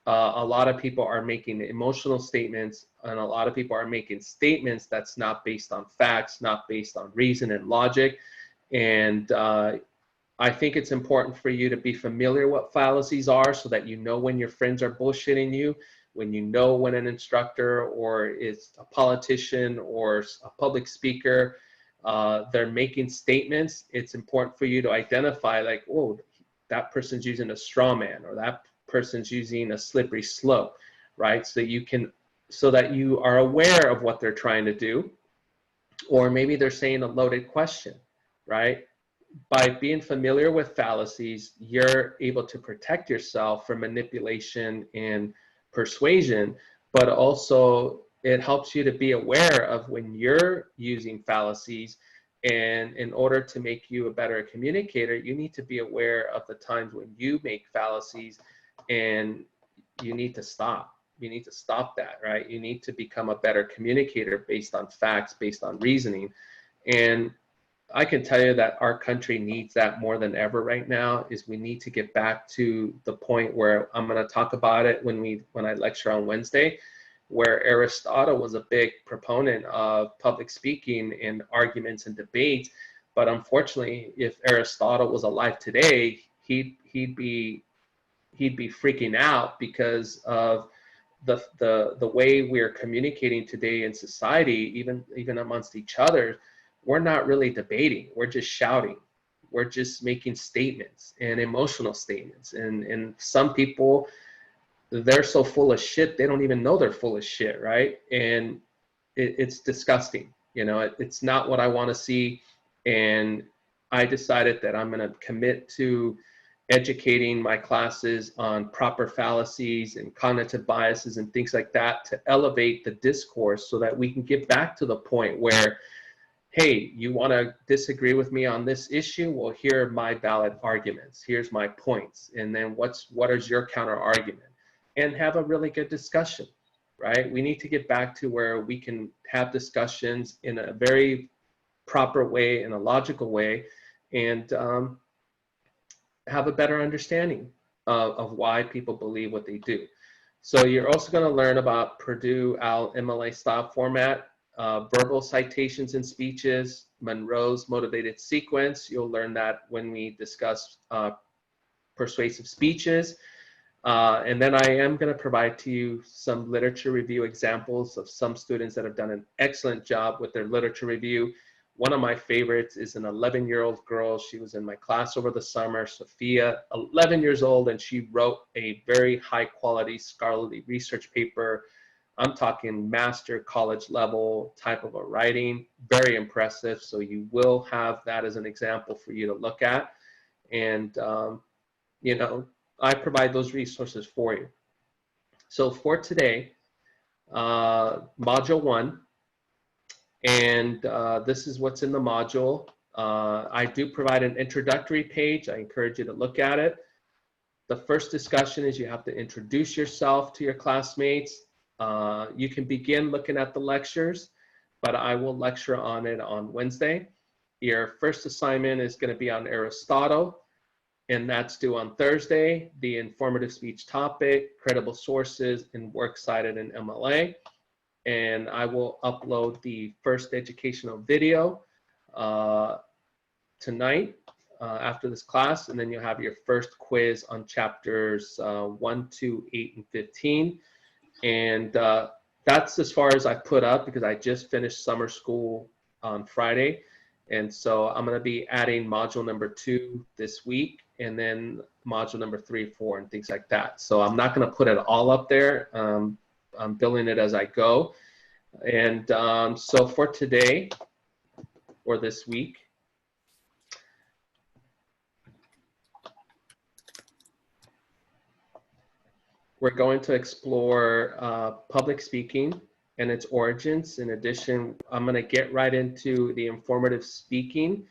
S1: a lot of people are making emotional statements, and a lot of people are making statements that's not based on facts, not based on reason and logic. And I think it's important for you to be familiar what fallacies are, so that you know when your friends are bullshitting you, when you know when an instructor or is a politician or a public speaker, they're making statements. It's important for you to identify, like, oh, that person's using a straw man, or that person's using a slippery slope, right? So that you are aware of what they're trying to do. Or maybe they're saying a loaded question, right? By being familiar with fallacies, you're able to protect yourself from manipulation and persuasion, but also it helps you to be aware of when you're using fallacies. And in order to make you a better communicator, you need to be aware of the times when you make fallacies, and you need to stop. You need to stop that, right? You need to become a better communicator based on facts, based on reasoning. And I can tell you that our country needs that more than ever right now. Is we need to get back to the point where I'm going to talk about it when I lecture on Wednesday, where Aristotle was a big proponent of public speaking and arguments and debates. But unfortunately, if Aristotle was alive today, he'd be freaking out because of the way we're communicating today in society, even amongst each other. We're not really debating. We're just shouting. We're just making statements and emotional statements. And some people they're so full of shit, they don't even know they're full of shit, right? And it's disgusting. You know, it's not what I want to see. And I decided that I'm going to commit to educating my classes on proper fallacies and cognitive biases and things like that to elevate the discourse so that we can get back to the point where, hey, you want to disagree with me on this issue? Well, here are my valid arguments. Here's my points. And then what is your counter argument? And have a really good discussion, right? We need to get back to where we can have discussions in a very proper way, in a logical way, and have a better understanding of why people believe what they do. So you're also going to learn about Purdue OWL MLA style format, verbal citations and speeches, Monroe's motivated sequence. You'll learn that when we discuss persuasive speeches. And then I am going to provide to you some literature review examples of some students that have done an excellent job with their literature review. One of my favorites is an 11-year-old girl. She was in my class over the summer, Sophia, 11 years old, and she wrote a very high quality scholarly research paper. I'm talking master college level type of a writing, very impressive. So you will have that as an example for you to look at. And, you know, I provide those resources for you. So for today, module 1, and this is what's in the module. I do provide an introductory page. I encourage you to look at it. The first discussion is you have to introduce yourself to your classmates. You can begin looking at the lectures, but I will lecture on it on Wednesday. Your first assignment is going to be on Aristotle, and that's due on Thursday. The informative speech topic, credible sources, and works cited in MLA. And I will upload the first educational video tonight after this class, and then you'll have your first quiz on chapters 1, 2, 8, and 15. And that's as far as I put up because I just finished summer school on Friday. And so I'm going to be adding module number 2 this week, and then module number 3, 4, and things like that. So I'm not going to put it all up there. I'm building it as I go. And so for today, or this week, we're going to explore public speaking and its origins. In addition, I'm going to get right into the informative speaking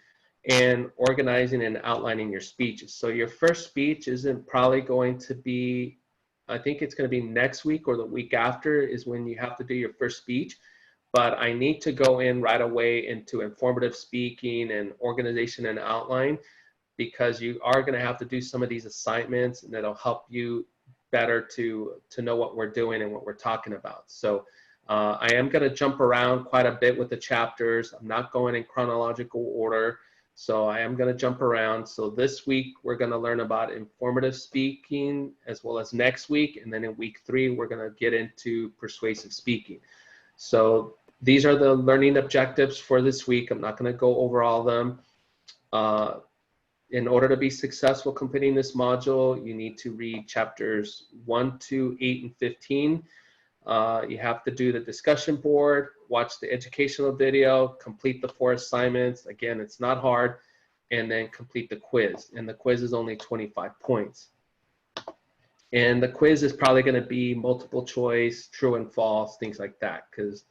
S1: and organizing and outlining your speeches. So your first speech isn't probably going to be, I think it's going to be next week or the week after is when you have to do your first speech. But I need to go in right away into informative speaking and organization and outline, because you are going to have to do some of these assignments, and that'll help you better to know what we're doing and what we're talking about. So I am going to jump around quite a bit with the chapters. I'm not going in chronological order. So I am going to jump around. So this week, we're going to learn about informative speaking, as well as next week. And then in week 3, we're going to get into persuasive speaking. So these are the learning objectives for this week. I'm not going to go over all of them. In order to be successful completing this module, you need to read chapters 1, 2, 8, and 15. You have to do the discussion board, watch the educational video, complete the 4 assignments. Again, it's not hard. And then complete the quiz. And the quiz is only 25 points. And the quiz is probably going to be multiple choice, true and false, things like that. Because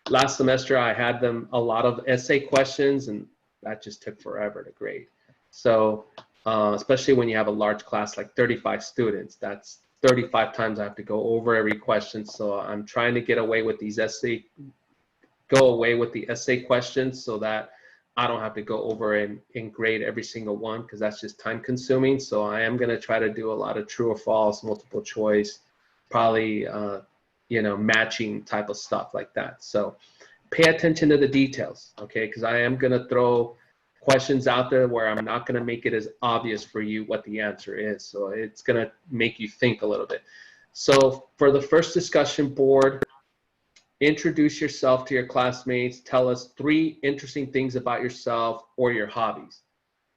S1: last semester I had them a lot of essay questions, and that just took forever to grade. So especially when you have a large class like 35 students, that's 35 times I have to go over every question. So I'm trying to get away with these go away with the essay questions so that I don't have to go over and grade every single one, because that's just time consuming. So I am going to try to do a lot of true or false, multiple choice, probably, you know, matching type of stuff like that. So pay attention to the details, okay? Because I am going to throw questions out there where I'm not going to make it as obvious for you what the answer is. So it's going to make you think a little bit. So for the first discussion board, introduce yourself to your classmates. Tell us 3 interesting things about yourself or your hobbies.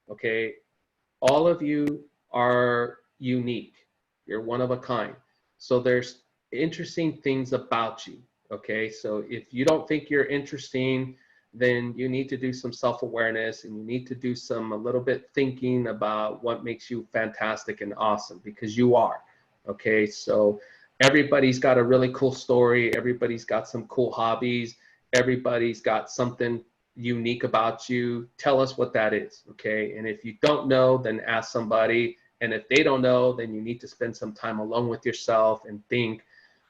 S1: Okay, all of you are unique. You're one of a kind. So there's interesting things about you. Okay, so if you don't think you're interesting, then you need to do some self-awareness, and you need to do a little bit thinking about what makes you fantastic and awesome, because you are. Okay, so everybody's got a really cool story. Everybody's got some cool hobbies. Everybody's got something unique about you. Tell us what that is. Okay, and if you don't know, then ask somebody. And if they don't know, then you need to spend some time alone with yourself and think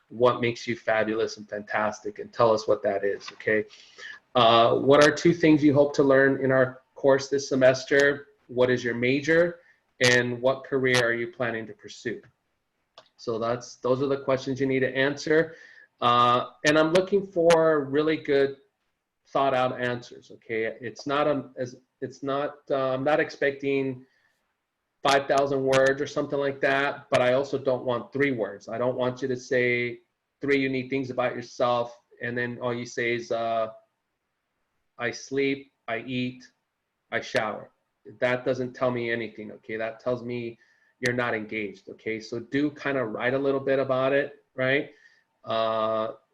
S1: what makes you fabulous and fantastic, and tell us what that is. Okay. What are 2 things you hope to learn in our course this semester? What is your major, and what career are you planning to pursue? So those are the questions you need to answer. And I'm looking for really good thought out answers. Okay. I'm not expecting 5,000 words or something like that, but I also don't want 3 words. I don't want you to say 3 unique things about yourself, and then all you say is, I sleep, I eat, I shower. That doesn't tell me anything, okay? That tells me you're not engaged, okay? So do kind of write a little bit about it, right?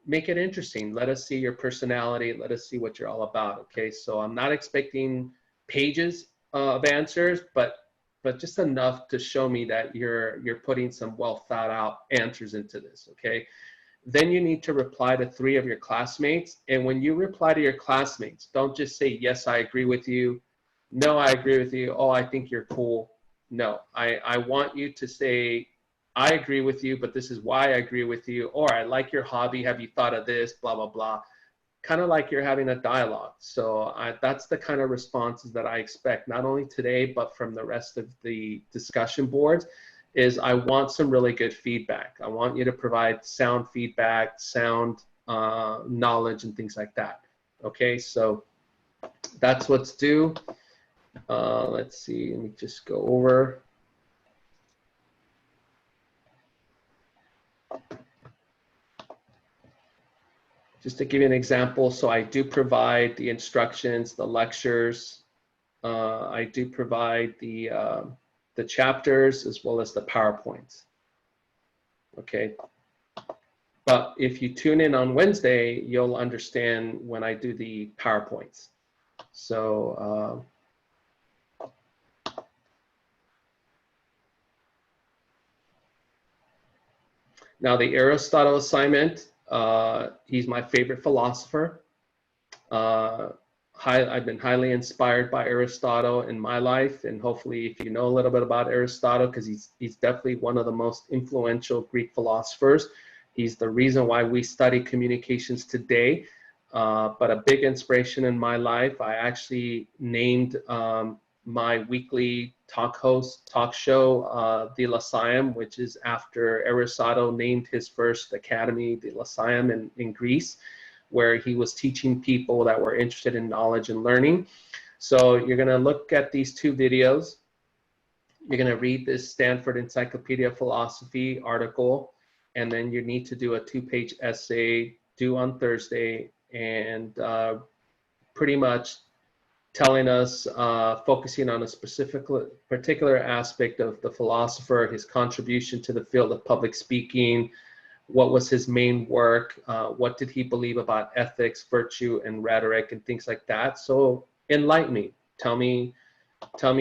S1: Make it interesting. Let us see your personality. Let us see what you're all about, okay? So I'm not expecting pages of answers, but just enough to show me that you're putting some well thought out answers into this, okay? Then you need to reply to 3 of your classmates. And when you reply to your classmates, don't just say, yes, I agree with you. No, I agree with you. Oh, I think you're cool. No, I want you to say, I agree with you, but this is why I agree with you. Or I like your hobby. Have you thought of this? Blah, blah, blah. Kind of like you're having a dialogue. So that's the kind of responses that I expect, not only today, but from the rest of the discussion boards. Is I want some really good feedback. I want you to provide sound feedback, sound knowledge, and things like that. Okay, so that's what's due. Let's see, let me just go over. Just to give you an example, so I do provide the instructions, the lectures. I do provide the chapters as well as the PowerPoints. Okay. But if you tune in on Wednesday, you'll understand when I do the PowerPoints. So now the Aristotle Assignment, he's my favorite philosopher. I've been highly inspired by Aristotle in my life, and hopefully if you know a little bit about Aristotle, because he's definitely one of the most influential Greek philosophers. He's the reason why we study communications today. But a big inspiration in my life, I actually named my weekly talk show, the Lyceum, which is after Aristotle named his first academy, the Lyceum in Greece, where he was teaching people that were interested in knowledge and learning. So you're going to look at these 2 videos. You're going to read this Stanford Encyclopedia of Philosophy article, and then you need to do a 2-page essay due on Thursday, and pretty much telling us, focusing on a particular aspect of the philosopher, his contribution to the field of public speaking. What was his main work? What did he believe about ethics, virtue, and rhetoric, and things like that? So enlighten me. Tell me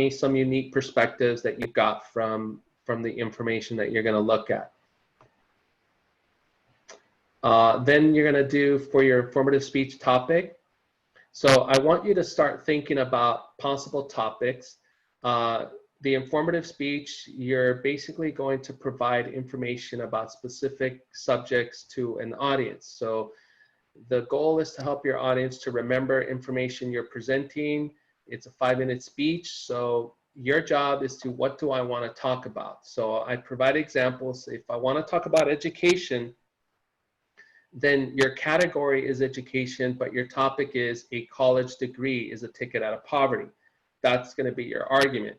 S1: some unique perspectives that you've got from the information that you're going to look at. Then you're going to do for your formative speech topic. So I want you to start thinking about possible topics. The informative speech, you're basically going to provide information about specific subjects to an audience. So the goal is to help your audience to remember information you're presenting. It's a 5-minute speech. So your job is to, what do I want to talk about? So I provide examples. If I want to talk about education, then your category is education, but your topic is a college degree is a ticket out of poverty. That's going to be your argument.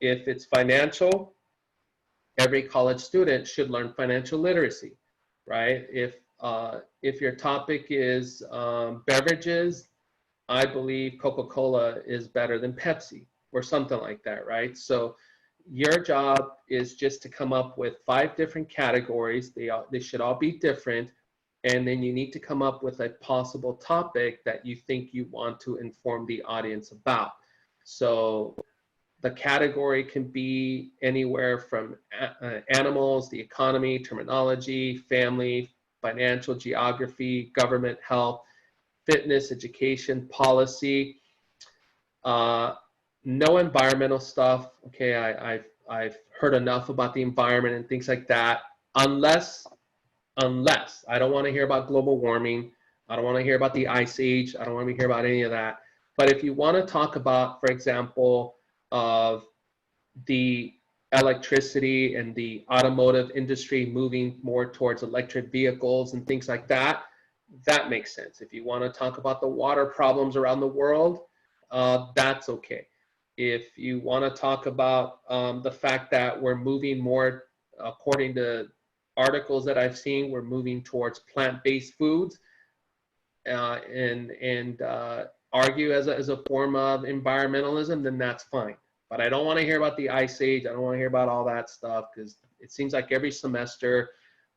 S1: If it's financial, every college student should learn financial literacy, right? If your topic is beverages, I believe Coca-Cola is better than Pepsi or something like that, right? So your job is just to come up with 5 different categories. They should all be different. And then you need to come up with a possible topic that you think you want to inform the audience about. So the category can be anywhere from animals, the economy, terminology, family, financial, geography, government, health, fitness, education, policy. No environmental stuff. Okay, I've heard enough about the environment and things like that. Unless I don't want to hear about global warming. I don't want to hear about the ice age. I don't want to hear about any of that. But if you want to talk about, for example, of the electricity and the automotive industry moving more towards electric vehicles and things like that, that makes sense. If you want to talk about the water problems around the world, that's okay. If you want to talk about the fact that we're moving more, according to articles that I've seen, we're moving towards plant-based foods, and argue as a form of environmentalism, then that's fine. But I don't want to hear about the ice age. I don't want to hear about all that stuff, because it seems like every semester,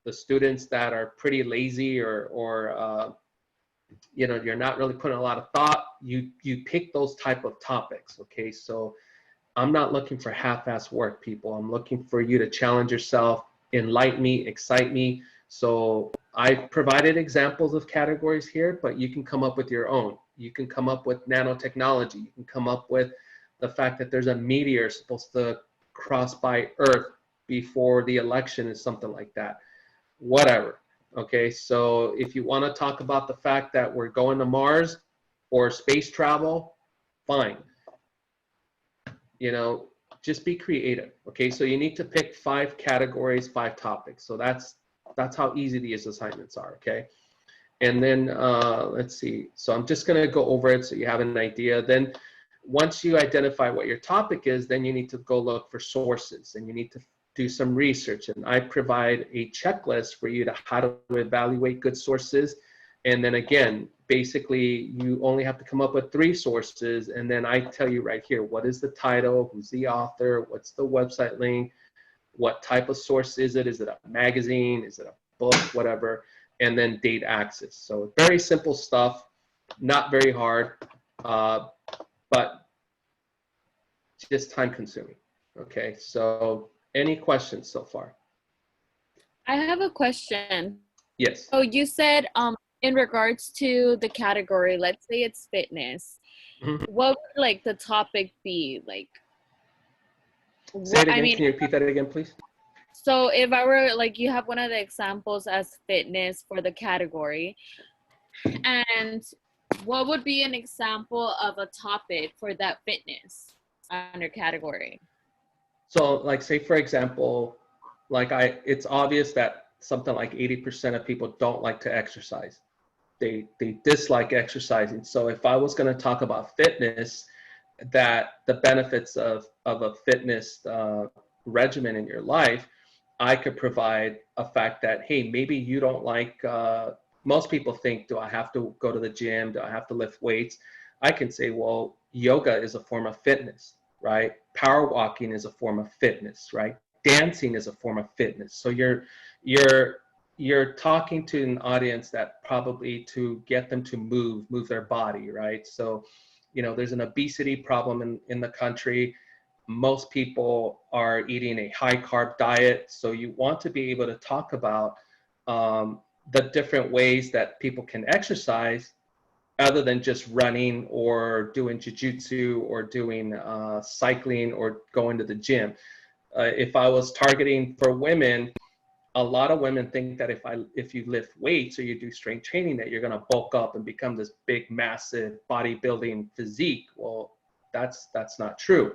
S1: the students that are pretty lazy or you know, you're not really putting a lot of thought, you pick those type of topics. Okay, so I'm not looking for half-ass work, people. I'm looking for you to challenge yourself, enlighten me, excite me. So I've provided examples of categories here, but you can come up with your own. You can come up with nanotechnology. You can come up with the fact that there's a meteor supposed to cross by Earth before the election is something like that. Whatever. Okay, so if you want to talk about the fact that we're going to Mars or space travel, fine. You know, just be creative. Okay, so you need to pick 5 categories, 5 topics. So that's how easy these assignments are. Okay, and then let's see. So I'm just going to go over it so you have an idea. Then once you identify what your topic is, then you need to go look for sources, and you need to do some research. And I provide a checklist for you to how to evaluate good sources. And then again, basically you only have to come up with 3 sources. And then I tell you right here, what is the title, who's the author, what's the website link, what type of source is it? Is it a magazine? Is it a book? Whatever. And then date access. So very simple stuff, not very hard, but just time consuming. Okay, so any questions so far?
S2: I have a question.
S1: Yes.
S2: So you said in regards to the category, let's say it's fitness, what would like the topic be? Like,
S1: say it again. Can you repeat that again, please?
S2: So if I were like, you have one of the examples as fitness for the category, and what would be an example of a topic for that fitness under category?
S1: So like, say for example, like it's obvious that something like 80% of people don't like to exercise. They dislike exercising. So if I was going to talk about fitness, that the benefits of a fitness regimen in your life, I could provide a fact that, hey, maybe you don't like, most people think, do I have to go to the gym? Do I have to lift weights? I can say, well, yoga is a form of fitness, right? Power walking is a form of fitness, right? Dancing is a form of fitness. So you're talking to an audience that probably to get them to move their body, right? So, you know, there's an obesity problem in the country. Most people are eating a high carb diet. So you want to be able to talk about the different ways that people can exercise other than just running or doing jiu-jitsu or doing cycling or going to the gym. If I was targeting for women, a lot of women think that if you lift weights or you do strength training, that you're going to bulk up and become this big, massive bodybuilding physique. Well, that's not true,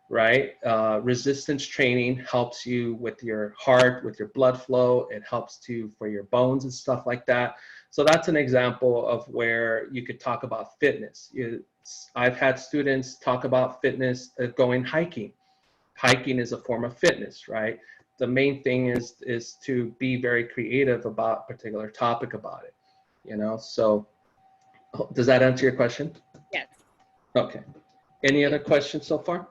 S1: right? Resistance training helps you with your heart, with your blood flow. It helps for your bones and stuff like that. So that's an example of where you could talk about fitness. I've had students talk about fitness going hiking. Hiking is a form of fitness, right? The main thing is to be very creative about a particular topic about it, you know? So does that answer your question?
S2: Yes.
S1: Okay. Any other questions so far?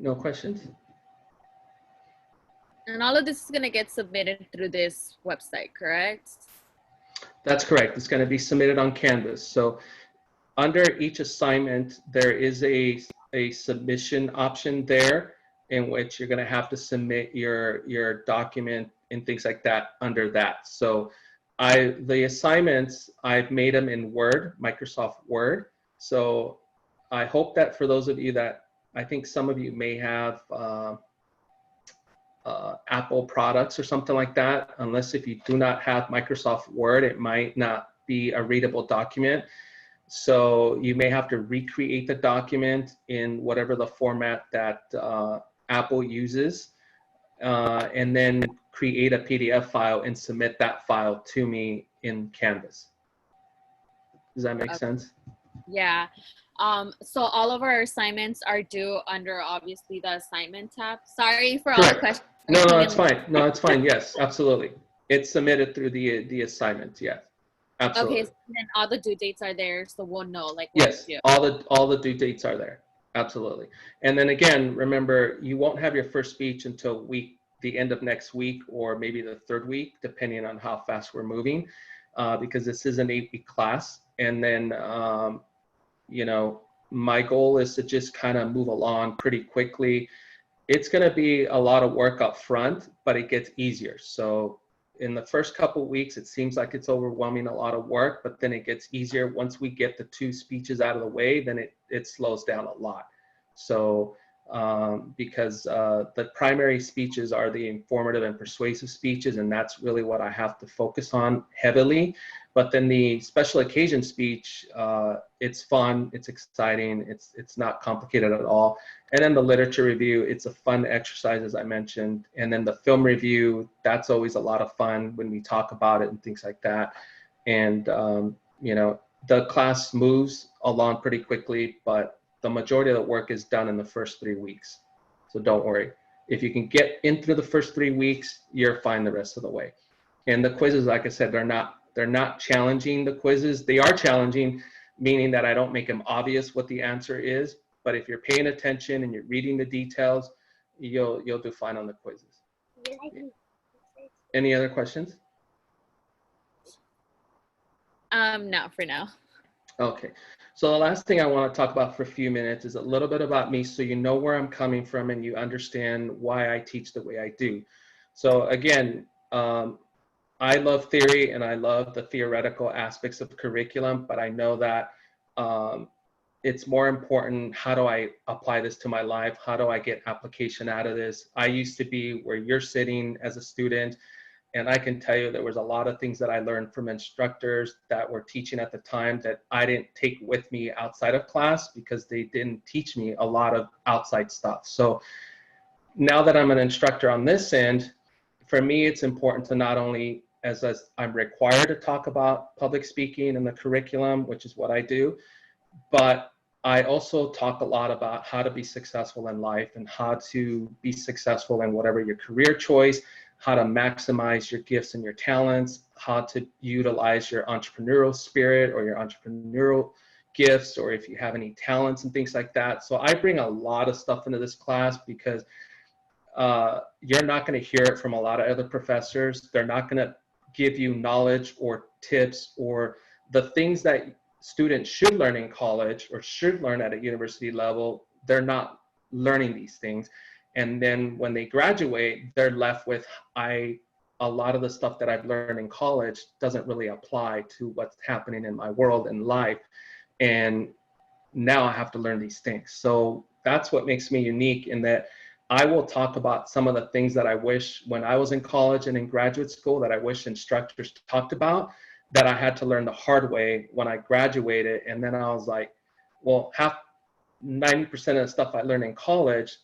S1: No questions?
S2: And all of this is going to get submitted through this website, correct?
S1: That's correct. It's going to be submitted on Canvas. So under each assignment, there is a submission option there in which you're going to have to submit your document and things like that under that. So the assignments, I've made them in Word, Microsoft Word. So I hope that for those of you that, I think some of you may have Apple products or something like that. Unless if you do not have Microsoft Word, it might not be a readable document. So you may have to recreate the document in whatever the format that Apple uses, and then create a PDF file and submit that file to me in Canvas. Does that make sense?
S2: Yeah. So all of our assignments are due under obviously the assignment tab. Sorry for all the questions.
S1: No, it's fine. No, it's fine. Yes, absolutely. It's submitted through the assignment. Yes, absolutely.
S2: Okay, so then all the due dates are there, so we'll know like
S1: yes, all the due dates are there. Absolutely. And then again, remember, you won't have your first speech until the end of next week, or maybe the third week, depending on how fast we're moving, because this is an 8-week class. And then, you know, my goal is to just kind of move along pretty quickly. It's going to be a lot of work up front, but it gets easier. So in the first couple of weeks, it seems like it's overwhelming, a lot of work, but then it gets easier. Once we get the 2 speeches out of the way, then it slows down a lot. So because the primary speeches are the informative and persuasive speeches, and that's really what I have to focus on heavily. But then the special occasion speech, it's fun, it's exciting, it's not complicated at all. And then the literature review, it's a fun exercise, as I mentioned. And then the film review, that's always a lot of fun when we talk about it and things like that. And, you know, the class moves along pretty quickly, but the majority of the work is done in the first 3 weeks. So don't worry. If you can get in through the first 3 weeks, you're fine the rest of the way. And the quizzes, like I said, they're not challenging, the quizzes. They are challenging, meaning that I don't make them obvious what the answer is. But if you're paying attention and you're reading the details, you'll do fine on the quizzes. Any other questions?
S2: No, for now.
S1: Okay. So the last thing I want to talk about for a few minutes is a little bit about me, so you know where I'm coming from and you understand why I teach the way I do. So again, I love theory and I love the theoretical aspects of curriculum, but I know that it's more important, how do I apply this to my life? How do I get application out of this? I used to be where you're sitting as a student, and I can tell you there was a lot of things that I learned from instructors that were teaching at the time that I didn't take with me outside of class because they didn't teach me a lot of outside stuff. So now that I'm an instructor on this end, for me, it's important to not only, as I'm required to talk about public speaking in the curriculum, which is what I do, but I also talk a lot about how to be successful in life and how to be successful in whatever your career choice, how to maximize your gifts and your talents, how to utilize your entrepreneurial spirit or your entrepreneurial gifts, or if you have any talents and things like that. So I bring a lot of stuff into this class because you're not going to hear it from a lot of other professors. They're not going to give you knowledge or tips or the things that students should learn in college or should learn at a university level. They're not learning these things. And then when they graduate, they're left with, a lot of the stuff that I've learned in college doesn't really apply to what's happening in my world and life. And now I have to learn these things. So that's what makes me unique, in that I will talk about some of the things that I wish when I was in college and in graduate school that I wish instructors talked about, that I had to learn the hard way when I graduated. And then I was like, well, 90% of the stuff I learned in college,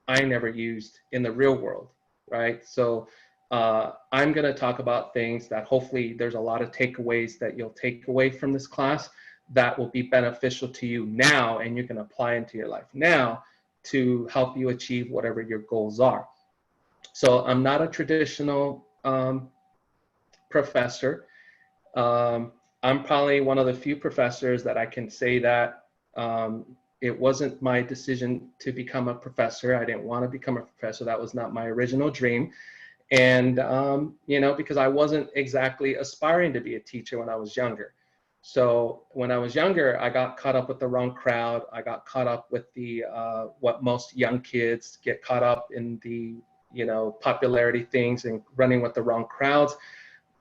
S1: I never used in the real world, right? So I'm going to talk about things that hopefully there's a lot of takeaways that you'll take away from this class that will be beneficial to you now, and you can apply into your life now to help you achieve whatever your goals are. So I'm not a traditional professor. I'm probably one of the few professors that I can say that It wasn't my decision to become a professor. I didn't want to become a professor. That was not my original dream. And, you know, because I wasn't exactly aspiring to be a teacher when I was younger. So when I was younger, I got caught up with the wrong crowd. I got caught up with the, what most young kids get caught up in, the, you know, popularity things and running with the wrong crowds.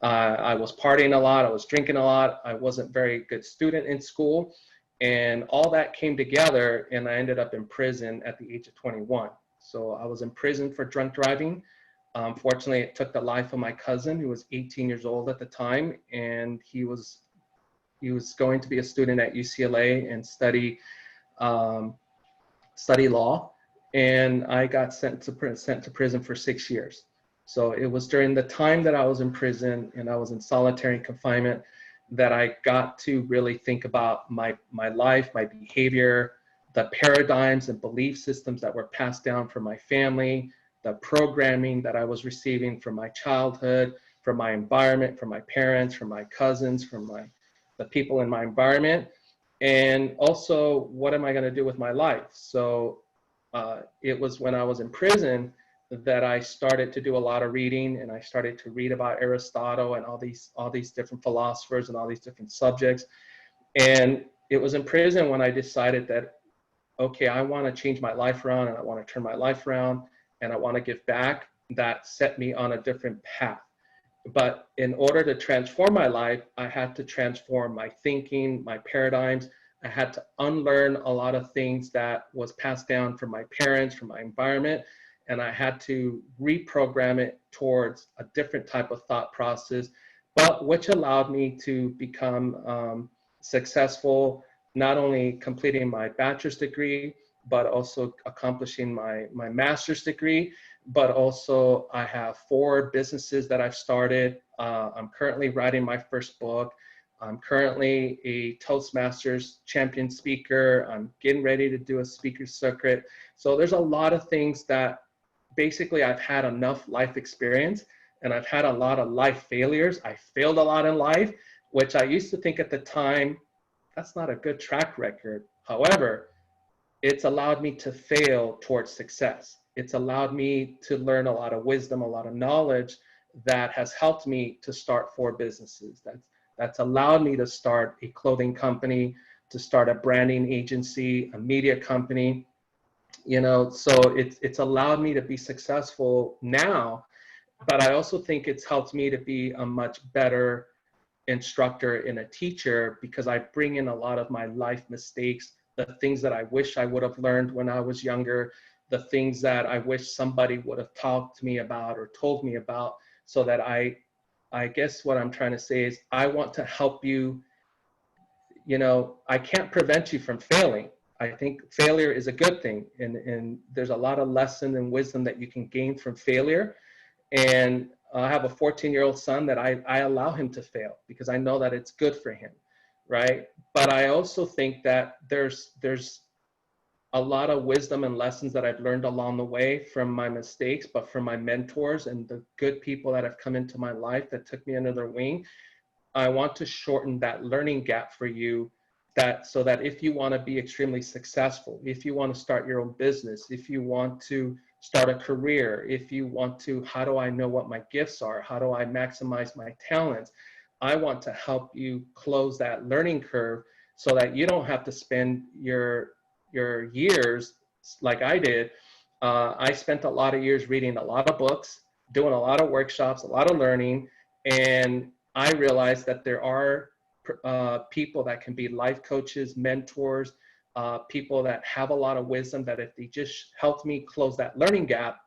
S1: I was partying a lot. I was drinking a lot. I wasn't a very good student in school. And all that came together, and I ended up in prison at the age of 21. So I was in prison for drunk driving. Fortunately, it took the life of my cousin, who was 18 years old at the time, and he was going to be a student at UCLA and study law. And I got sent to prison for 6 years. So it was during the time that I was in prison and I was in solitary confinement that I got to really think about my life, my behavior, the paradigms and belief systems that were passed down from my family, the programming that I was receiving from my childhood, from my environment, from my parents, from my cousins, from the people in my environment, and also what am I going to do with my life. So it was when I was in prison that I started to do a lot of reading, and I started to read about Aristotle and all these different philosophers and all these different subjects. And it was in prison when I decided that, okay, I want to change my life around, and I want to turn my life around, and I want to give back. That set me on a different path. But in order to transform my life, I had to transform my thinking, my paradigms. I had to unlearn a lot of things that was passed down from my parents, from my environment, and I had to reprogram it towards a different type of thought process, but which allowed me to become successful, not only completing my bachelor's degree, but also accomplishing my master's degree. But also I have 4 businesses that I've started. I'm currently writing my first book. I'm currently a Toastmasters champion speaker. I'm getting ready to do a speaker circuit. So there's a lot of things that basically I've had enough life experience, and I've had a lot of life failures. I failed a lot in life, which I used to think at the time, that's not a good track record. However, it's allowed me to fail towards success. It's allowed me to learn a lot of wisdom, a lot of knowledge that has helped me to start 4 businesses. That's allowed me to start a clothing company, to start a branding agency, a media company, you know. So it's allowed me to be successful now, but I also think it's helped me to be a much better instructor and a teacher, because I bring in a lot of my life mistakes, the things that I wish I would have learned when I was younger, the things that I wish somebody would have talked to me about or told me about, so that I guess what I'm trying to say is I want to help you. You know, I can't prevent you from failing. I think failure is a good thing, and there's a lot of lesson and wisdom that you can gain from failure. And I have a 14-year-old son that I allow him to fail because I know that it's good for him, right? But I also think that there's a lot of wisdom and lessons that I've learned along the way from my mistakes, but from my mentors and the good people that have come into my life that took me under their wing. I want to shorten that learning gap for you, that so that if you want to be extremely successful, if you want to start your own business, if you want to start a career, if you want to, how do I know what my gifts are? How do I maximize my talents? I want to help you close that learning curve so that you don't have to spend your years like I did. I spent a lot of years reading a lot of books, doing a lot of workshops, a lot of learning, and I realized that there are people that can be life coaches, mentors, people that have a lot of wisdom, that if they just helped me close that learning gap,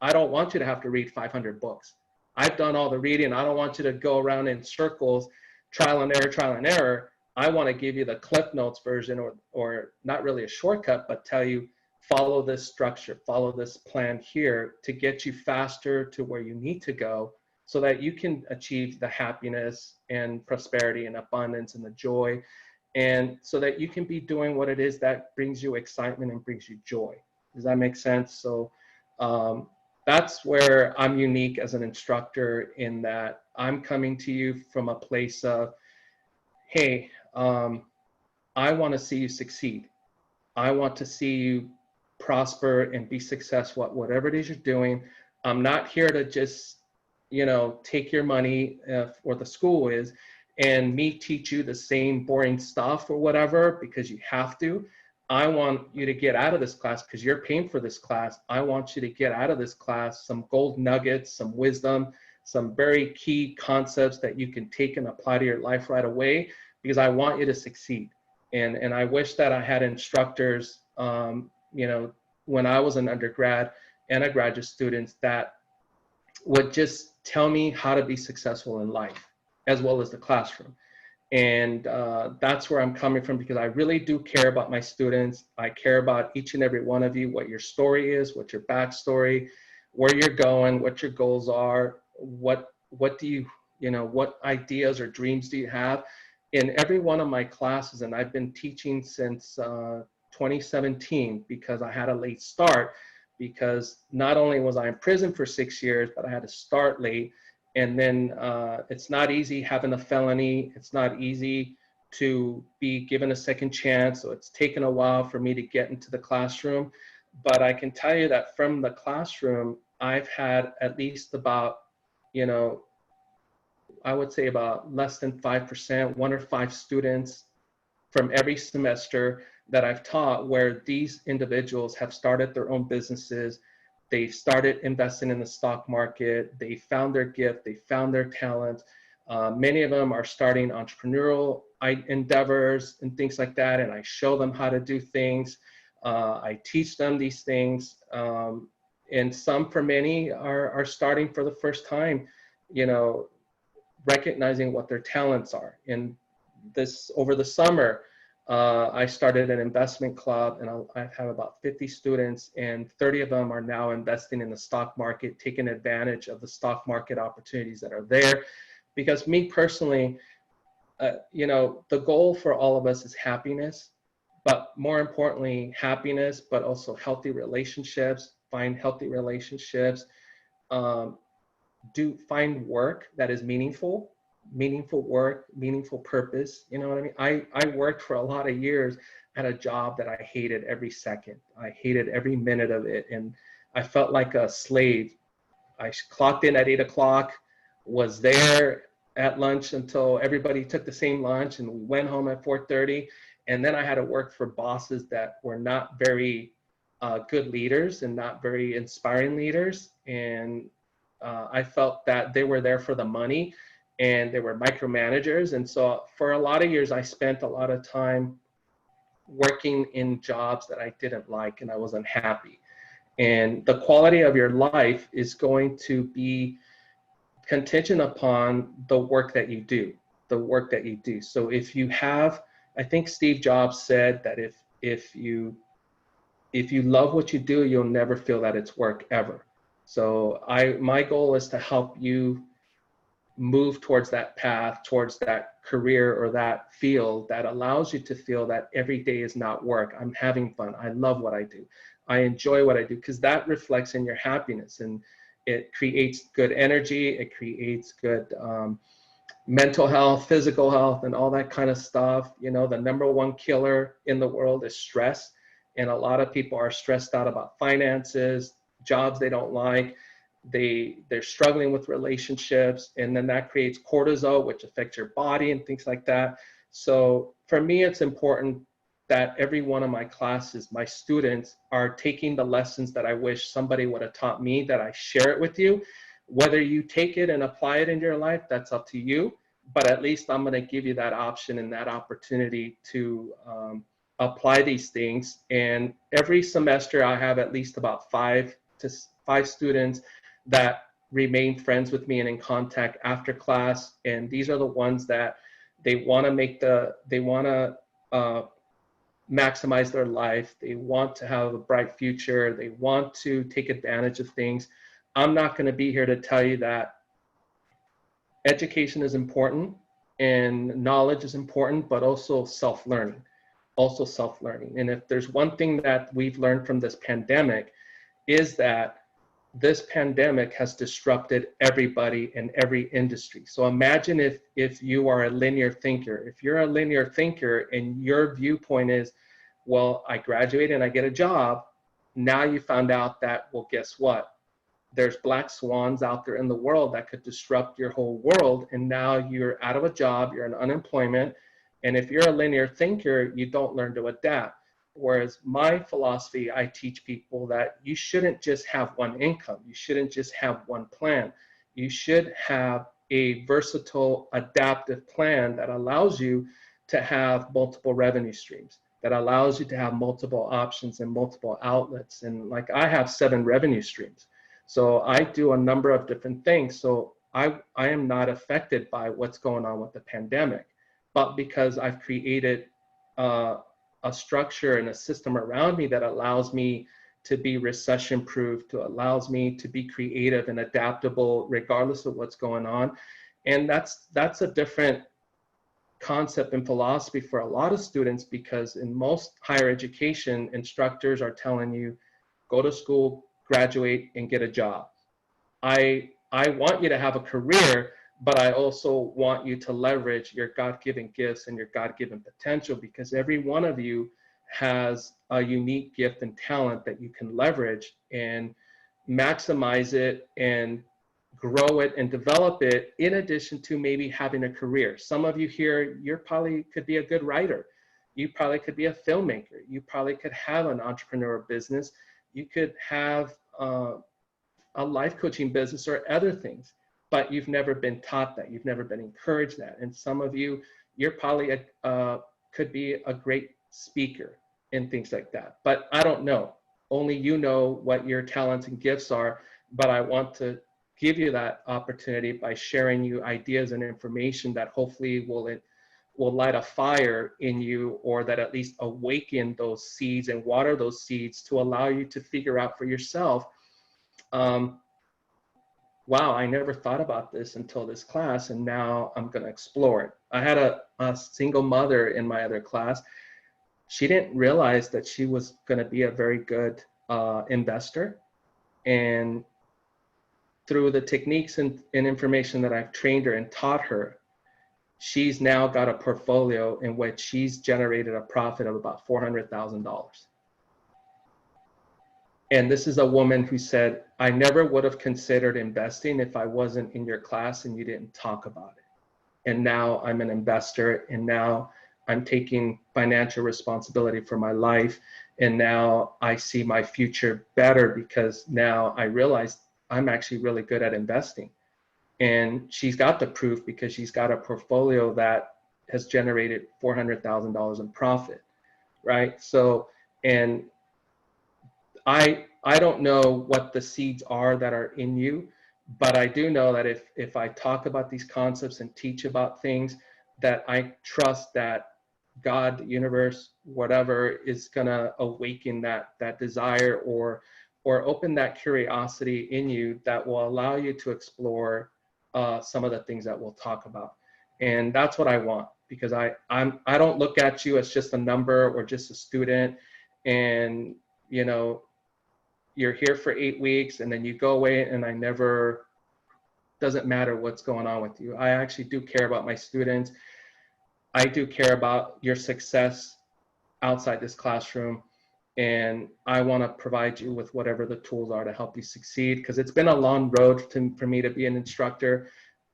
S1: I don't want you to have to read 500 books. I've done all the reading. I don't want you to go around in circles, trial and error, trial and error. I want to give you the Cliff Notes version, or not really a shortcut, but tell you, follow this structure, follow this plan here to get you faster to where you need to go, so that you can achieve the happiness and prosperity and abundance and the joy, and so that you can be doing what it is that brings you excitement and brings you joy. Does that make sense? So that's where I'm unique as an instructor, in that I'm coming to you from a place of, hey, I want to see you succeed. I want to see you prosper and be successful at whatever it is you're doing. I'm not here to just, take your money, or the school is, and me teach you the same boring stuff or whatever because you have to. I want you to get out of this class because you're paying for this class. I want you to get out of this class some gold nuggets, some wisdom, some very key concepts that you can take and apply to your life right away, because I want you to succeed. And I wish that I had instructors, when I was an undergrad and a graduate student, that would just tell me how to be successful in life as well as the classroom. And that's where I'm coming from, because I really do care about my students. I care about each and every one of you, what your story is, what your backstory, where you're going, what your goals are, what do you, what ideas or dreams do you have. In every one of my classes, and I've been teaching since 2017, because I had a late start, because not only was I in prison for 6 years, but I had to start late. And then it's not easy having a felony. It's not easy to be given a second chance. So it's taken a while for me to get into the classroom. But I can tell you that from the classroom, I've had at least about, I would say about less than 5%, 1 or 5 students from every semester that I've taught, where these individuals have started their own businesses. They've started investing in the stock market. They found their gift. They found their talent. Many of them are starting entrepreneurial endeavors and things like that. And I show them how to do things. I teach them these things. And some, for many, are starting for the first time, recognizing what their talents are. And this, over the summer, I started an investment club, and I have about 50 students, and 30 of them are now investing in the stock market, taking advantage of the stock market opportunities that are there. Because me personally, the goal for all of us is happiness, but more importantly, happiness, but also healthy relationships, find healthy relationships, find work that is meaningful work, meaningful purpose. You know what I mean? I worked for a lot of years at a job that I hated every second. I hated every minute of it. And I felt like a slave. I clocked in at 8 o'clock, was there at lunch until everybody took the same lunch, and we went home at 4:30. And then I had to work for bosses that were not very good leaders and not very inspiring leaders. And I felt that they were there for the money, and they were micromanagers. And so for a lot of years, I spent a lot of time working in jobs that I didn't like, and I was unhappy. And the quality of your life is going to be contingent upon the work that you do, So if you have, I think Steve Jobs said that if you love what you do, you'll never feel that it's work ever. So my goal is to help you move towards that path, towards that career or that field that allows you to feel that every day is not work. I'm having fun. I love what I do. I enjoy what I do, because that reflects in your happiness, and it creates good energy. It creates good mental health, physical health, and all that kind of stuff. The number one killer in the world is stress. And a lot of people are stressed out about finances, jobs they don't like. They're struggling with relationships, and then that creates cortisol, which affects your body and things like that. So for me, it's important that every one of my classes, my students are taking the lessons that I wish somebody would have taught me, that I share it with you. Whether you take it and apply it in your life, that's up to you. But at least I'm going to give you that option and that opportunity to apply these things. And every semester, I have at least about 5 students that remain friends with me and in contact after class. And these are the ones that they want to maximize their life. They want to have a bright future. They want to take advantage of things. I'm not going to be here to tell you that education is important and knowledge is important, but also self-learning. And if there's one thing that we've learned from this pandemic, is that this pandemic has disrupted everybody in every industry. So imagine if you are a linear thinker. If you're a linear thinker and your viewpoint is, Well, I graduate and I get a job. Now you found out that, well, guess what? There's black swans out there in the world that could disrupt your whole world. And now you're out of a job, you're in unemployment. And if you're a linear thinker, you don't learn to adapt. Whereas my philosophy, I teach people that you shouldn't just have one income. You shouldn't just have one plan. You should have a versatile, adaptive plan that allows you to have multiple revenue streams, that allows you to have multiple options and multiple outlets. And like I have 7 revenue streams. So I do a number of different things. So I am not affected by what's going on with the pandemic, but because I've created a structure and a system around me that allows me to be recession proof, to allows me to be creative and adaptable regardless of what's going on. And that's a different concept and philosophy for a lot of students, because in most higher education, instructors are telling you, go to school, graduate, and get a job. I want you to have a career, but I also want you to leverage your God-given gifts and your God-given potential, because every one of you has a unique gift and talent that you can leverage and maximize it and grow it and develop it, in addition to maybe having a career. Some of you here, you probably could be a good writer. You probably could be a filmmaker. You probably could have an entrepreneur business. You could have a life coaching business or other things, but you've never been taught that. You've never been encouraged that. And some of you, you're probably could be a great speaker and things like that. But I don't know. Only you know what your talents and gifts are. But I want to give you that opportunity by sharing you ideas and information that hopefully will light a fire in you, or that at least awaken those seeds and water those seeds to allow you to figure out for yourself, wow, I never thought about this until this class, and now I'm going to explore it. I had a single mother in my other class. She didn't realize that she was going to be a very good investor. And through the techniques and information that I've trained her and taught her, she's now got a portfolio in which she's generated a profit of about $400,000. And this is a woman who said, I never would have considered investing if I wasn't in your class and you didn't talk about it. And now I'm an investor, and now I'm taking financial responsibility for my life. And now I see my future better, because now I realize I'm actually really good at investing. And she's got the proof, because she's got a portfolio that has generated $400,000 in profit, right? So, and I don't know what the seeds are that are in you, but I do know that if I talk about these concepts and teach about things, that I trust that God, the universe, whatever, is gonna awaken that desire or open that curiosity in you that will allow you to explore some of the things that we'll talk about. And that's what I want, because I don't look at you as just a number or just a student, and you know, you're here for 8 weeks and then you go away, and doesn't matter what's going on with you. I actually do care about my students. I do care about your success outside this classroom, and I want to provide you with whatever the tools are to help you succeed, because it's been a long road for me to be an instructor,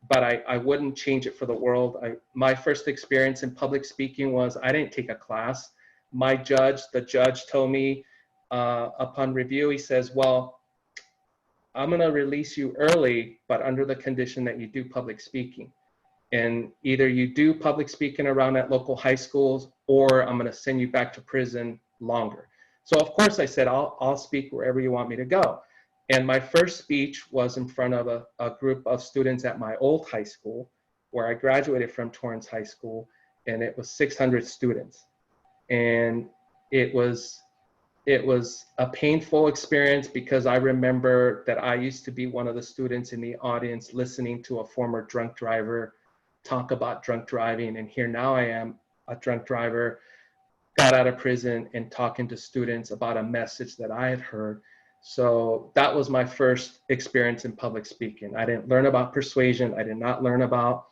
S1: but I wouldn't change it for the world. My first experience in public speaking was, I didn't take a class. The judge told me upon review, he says, well, I'm going to release you early, but under the condition that you do public speaking. And either you do public speaking around at local high schools, or I'm going to send you back to prison longer. So of course I said, I'll speak wherever you want me to go. And my first speech was in front of a group of students at my old high school, where I graduated from Torrance High School, and it was 600 students. And it was a painful experience, because I remember that I used to be one of the students in the audience listening to a former drunk driver talk about drunk driving, and here now I am, a drunk driver, got out of prison, and talking to students about a message that I had heard. So that was my first experience in public speaking. I didn't learn about persuasion. I did not learn about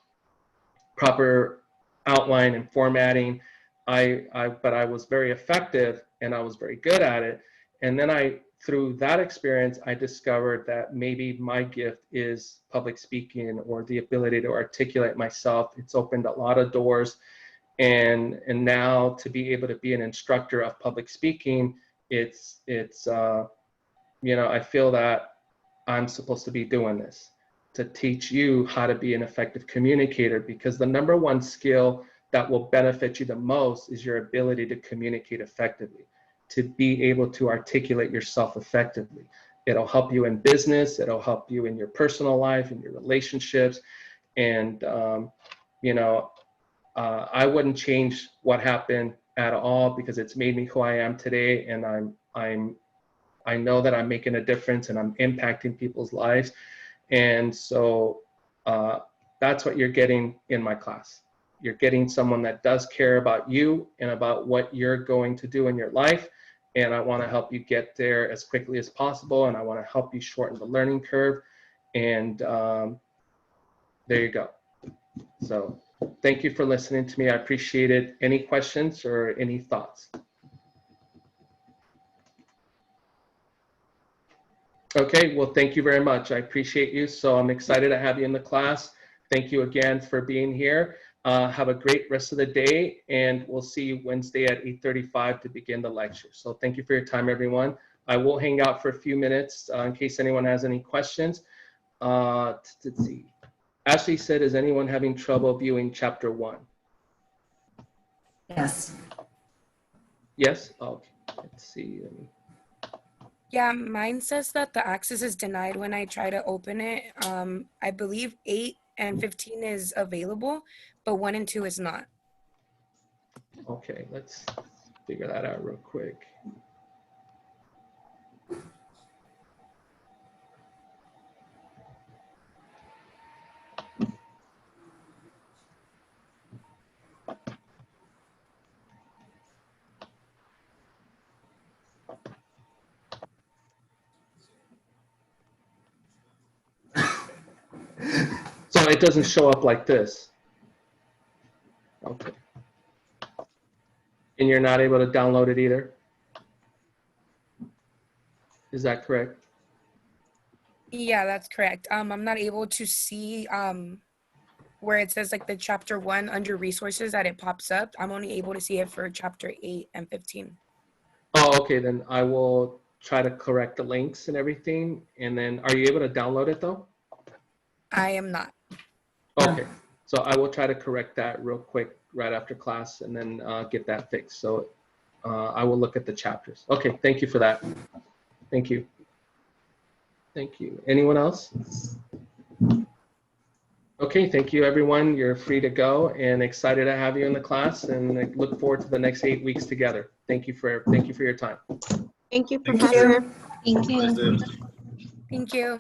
S1: proper outline and formatting. but I was very effective and I was very good at it. And then through that experience, I discovered that maybe my gift is public speaking or the ability to articulate myself. It's opened a lot of doors. And now to be able to be an instructor of public speaking, it's you know, I feel that I'm supposed to be doing this to teach you how to be an effective communicator, because the number one skill that will benefit you the most is your ability to communicate effectively, to be able to articulate yourself effectively. It'll help you in business, it'll help you in your personal life, in your relationships. And, you know, I wouldn't change what happened at all, because it's made me who I am today. And I know that I'm making a difference and I'm impacting people's lives. And so that's what you're getting in my class. You're getting someone that does care about you and about what you're going to do in your life. And I want to help you get there as quickly as possible. And I want to help you shorten the learning curve. And there you go. So thank you for listening to me. I appreciate it. Any questions or any thoughts? Okay, well, thank you very much. I appreciate you. So I'm excited to have you in the class. Thank you again for being here. Have a great rest of the day, and we'll see you Wednesday at 8:35 to begin the lecture. So thank you for your time, everyone. I will hang out for a few minutes in case anyone has any questions. Let's see. Ashley said, is anyone having trouble viewing chapter 1?
S3: Yes.
S1: Yes? Okay, let's see.
S4: Yeah, mine says that the access is denied when I try to open it. I believe 8 and 15 is available, but 1 and 2 is not.
S1: Okay, let's figure that out real quick. So it doesn't show up like this. Okay. And you're not able to download it either? Is that correct?
S4: Yeah, that's correct. I'm not able to see where it says like the chapter 1 under resources that it pops up. I'm only able to see it for chapter 8 and 15.
S1: Oh, okay, then I will try to correct the links and everything. And then, are you able to download it though?
S4: I am not.
S1: Okay, so I will try to correct that real quick right after class and then get that fixed. So I will look at the chapters. Okay, thank you for that. Thank you. Thank you. Anyone else? Okay, thank you everyone. You're free to go, and excited to have you in the class, and I look forward to the next 8 weeks together. Thank you for your time.
S5: Thank you, Professor.
S3: Thank you.
S4: Thank you.